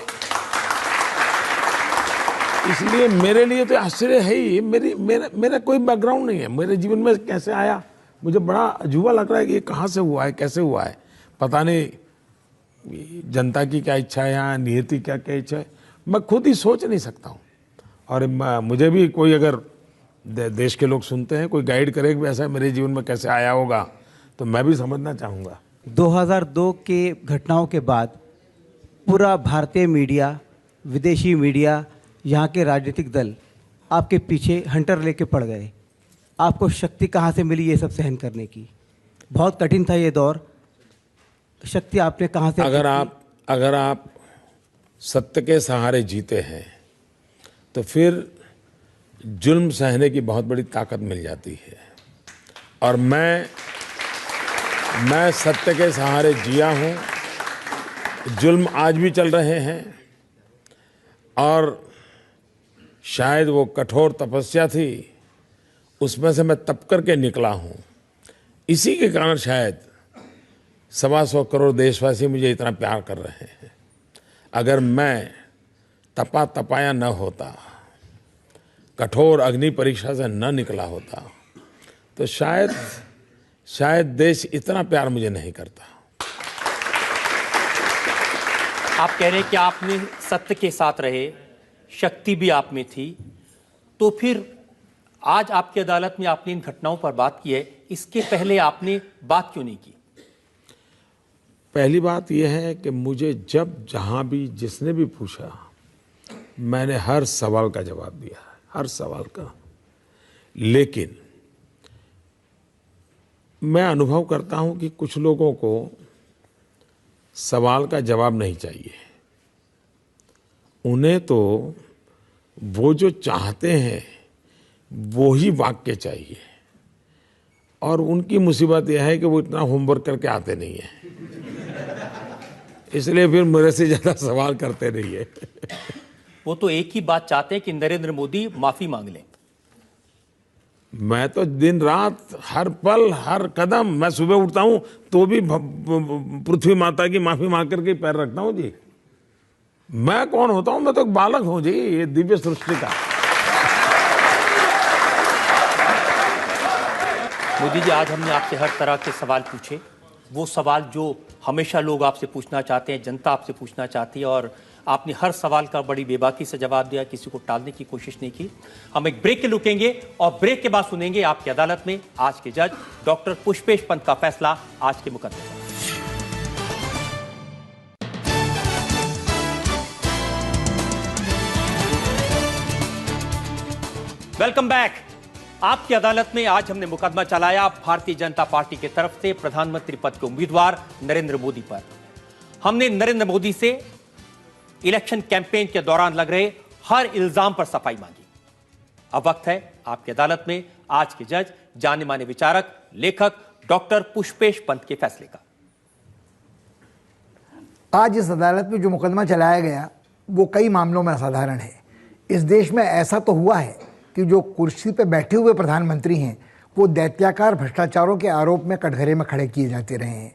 मेरे लिए तो आश्चर्य है ही। मेरा कोई बैकग्राउंड नहीं है, मेरे जीवन में कैसे आया मुझे बड़ा अजूबा लग रहा है कि ये कहाँ से हुआ है, कैसे हुआ है, पता नहीं। जनता की क्या इच्छा है या नियति क्या इच्छा है, मैं खुद ही सोच नहीं सकता हूँ। और मुझे भी कोई अगर देश के लोग सुनते हैं, कोई गाइड करे कि ऐसा मेरे जीवन में कैसे आया होगा, तो मैं भी समझना चाहूँगा। 2002 के घटनाओं के बाद पूरा भारतीय मीडिया, विदेशी मीडिया, यहाँ के राजनीतिक दल आपके पीछे हंटर लेके पड़ गए। आपको शक्ति कहाँ से मिली ये सब सहन करने की? बहुत कठिन था ये दौर, शक्ति आपने कहाँ से? अगर आप सत्य के सहारे जीते हैं तो फिर जुल्म सहने की बहुत बड़ी ताकत मिल जाती है। और मैं सत्य के सहारे जिया हूँ। जुल्म आज भी चल रहे हैं और शायद वो कठोर तपस्या थी, उसमें से मैं तप करके निकला हूँ। इसी के कारण शायद 125 करोड़ देशवासी मुझे इतना प्यार कर रहे हैं। अगर मैं तपाया न होता, कठोर अग्नि परीक्षा से न निकला होता, तो शायद देश इतना प्यार मुझे नहीं करता। आप कह रहे हैं कि आपने सत्य के साथ रहे, शक्ति भी आप में थी, तो फिर आज आपकी अदालत में आपने इन घटनाओं पर बात की है, इसके पहले आपने बात क्यों नहीं की? पहली बात यह है कि मुझे जब जहां भी जिसने भी पूछा, मैंने हर सवाल का जवाब दिया, हर सवाल का। लेकिन मैं अनुभव करता हूं कि कुछ लोगों को सवाल का जवाब नहीं चाहिए, उन्हें तो वो जो चाहते हैं वो ही वाक्य चाहिए। और उनकी मुसीबत यह है कि वो इतना होमवर्क करके आते नहीं है, इसलिए फिर मेरे से ज्यादा सवाल करते नहीं है। वो तो एक ही बात चाहते हैं कि नरेंद्र मोदी माफी मांग लें। मैं तो दिन रात, हर पल, हर कदम, मैं सुबह उठता हूं तो भी पृथ्वी माता की माफी मांग करके पैर रखता हूं जी। मैं कौन होता हूं? मैं तो एक बालक हूं जी, ये दिव्य सृष्टि का। मोदी जी, आज हमने आपसे हर तरह के सवाल पूछे, वो सवाल जो हमेशा लोग आपसे पूछना चाहते हैं, जनता आपसे पूछना चाहती है, और आपने हर सवाल का बड़ी बेबाकी से जवाब दिया, किसी को टालने की कोशिश नहीं की। हम एक ब्रेक के रुकेंगे और ब्रेक के बाद सुनेंगे आपकी अदालत में आज के जज डॉक्टर पुष्पेश पंत का फैसला आज के मुकदमे पर। Welcome back. आपकी अदालत में आज हमने मुकदमा चलाया भारतीय जनता पार्टी की तरफ से प्रधानमंत्री पद के उम्मीदवार नरेंद्र मोदी पर। हमने नरेंद्र मोदी से इलेक्शन कैंपेन के दौरान लग रहे हर इल्जाम पर सफाई मांगी। अब वक्त है आपकी अदालत में आज के जज, जाने माने विचारक, लेखक डॉक्टर पुष्पेश पंत के फैसले का। आज इस अदालत में जो मुकदमा चलाया गया वो कई मामलों में असाधारण है। इस देश में ऐसा तो हुआ है कि जो कुर्सी पर बैठे हुए प्रधानमंत्री हैं वो दैत्याकार भ्रष्टाचारों के आरोप में कटघरे में खड़े किए जाते रहे हैं।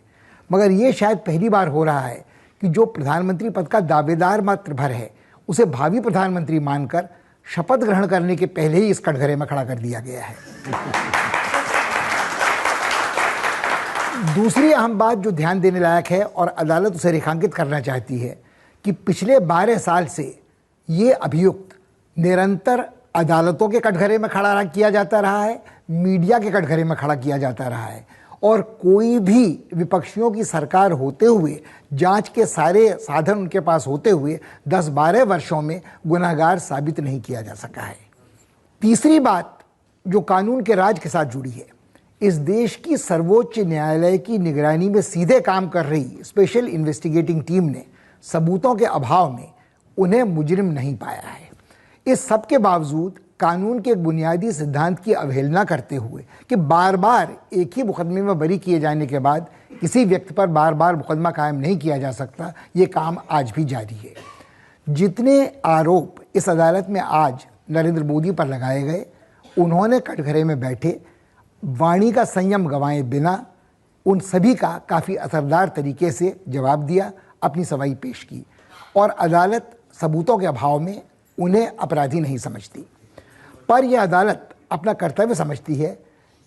मगर ये शायद पहली बार हो रहा है कि जो प्रधानमंत्री पद का दावेदार मात्र भर है उसे भावी प्रधानमंत्री मानकर शपथ ग्रहण करने के पहले ही इस कटघरे में खड़ा कर दिया गया है। दूसरी अहम बात जो ध्यान देने लायक है और अदालत उसे रेखांकित करना चाहती है कि पिछले 12 साल से ये अभियुक्त निरंतर अदालतों के कटघरे में खड़ा किया जाता रहा है, मीडिया के कटघरे में खड़ा किया जाता रहा है और कोई भी विपक्षियों की सरकार होते हुए, जांच के सारे साधन उनके पास होते हुए 10-12 वर्षों में गुनाहगार साबित नहीं किया जा सका है। तीसरी बात जो कानून के राज के साथ जुड़ी है, इस देश की सर्वोच्च न्यायालय की निगरानी में सीधे काम कर रही स्पेशल इन्वेस्टिगेटिंग टीम ने सबूतों के अभाव में उन्हें मुजरिम नहीं पाया है। इस सब के बावजूद कानून के एक बुनियादी सिद्धांत की अवहेलना करते हुए कि बार बार एक ही मुकदमे में बरी किए जाने के बाद किसी व्यक्ति पर बार बार मुकदमा कायम नहीं किया जा सकता, ये काम आज भी जारी है। जितने आरोप इस अदालत में आज नरेंद्र मोदी पर लगाए गए, उन्होंने कटघरे में बैठे वाणी का संयम गंवाए बिना उन सभी का काफ़ी असरदार तरीके से जवाब दिया, अपनी सफाई पेश की और अदालत सबूतों के अभाव में उन्हें अपराधी नहीं समझती। पर यह अदालत अपना कर्तव्य समझती है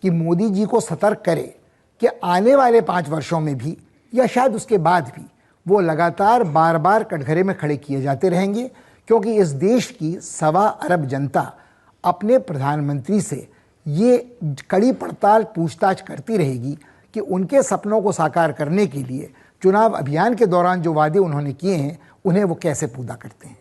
कि मोदी जी को सतर्क करे कि आने वाले 5 वर्षों में भी या शायद उसके बाद भी वो लगातार बार बार कटघरे में खड़े किए जाते रहेंगे, क्योंकि इस देश की 1.25 अरब जनता अपने प्रधानमंत्री से ये कड़ी पड़ताल पूछताछ करती रहेगी कि उनके सपनों को साकार करने के लिए चुनाव अभियान के दौरान जो वादे उन्होंने किए हैं उन्हें वो कैसे पूरा करते हैं।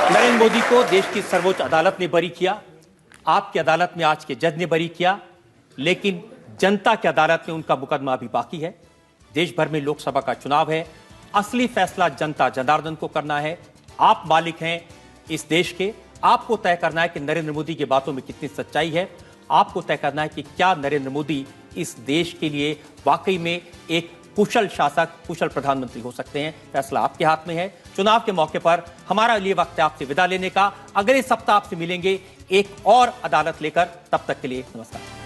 नरेंद्र मोदी को देश की सर्वोच्च अदालत ने बरी किया, आपकी अदालत में आज के जज ने बरी किया, लेकिन जनता की अदालत में उनका मुकदमा अभी बाकी है। देश भर में लोकसभा का चुनाव है, असली फैसला जनता जनार्दन को करना है। आप मालिक हैं इस देश के, आपको तय करना है कि नरेंद्र मोदी की बातों में कितनी सच्चाई है। आपको तय करना है कि क्या नरेंद्र मोदी इस देश के लिए वाकई में एक कुशल शासक, कुशल प्रधानमंत्री हो सकते हैं। फैसला आपके हाथ में है। चुनाव के मौके पर हमारा लिए वक्त है आपसे विदा लेने का। अगले सप्ताह आपसे मिलेंगे एक और अदालत लेकर। तब तक के लिए नमस्कार।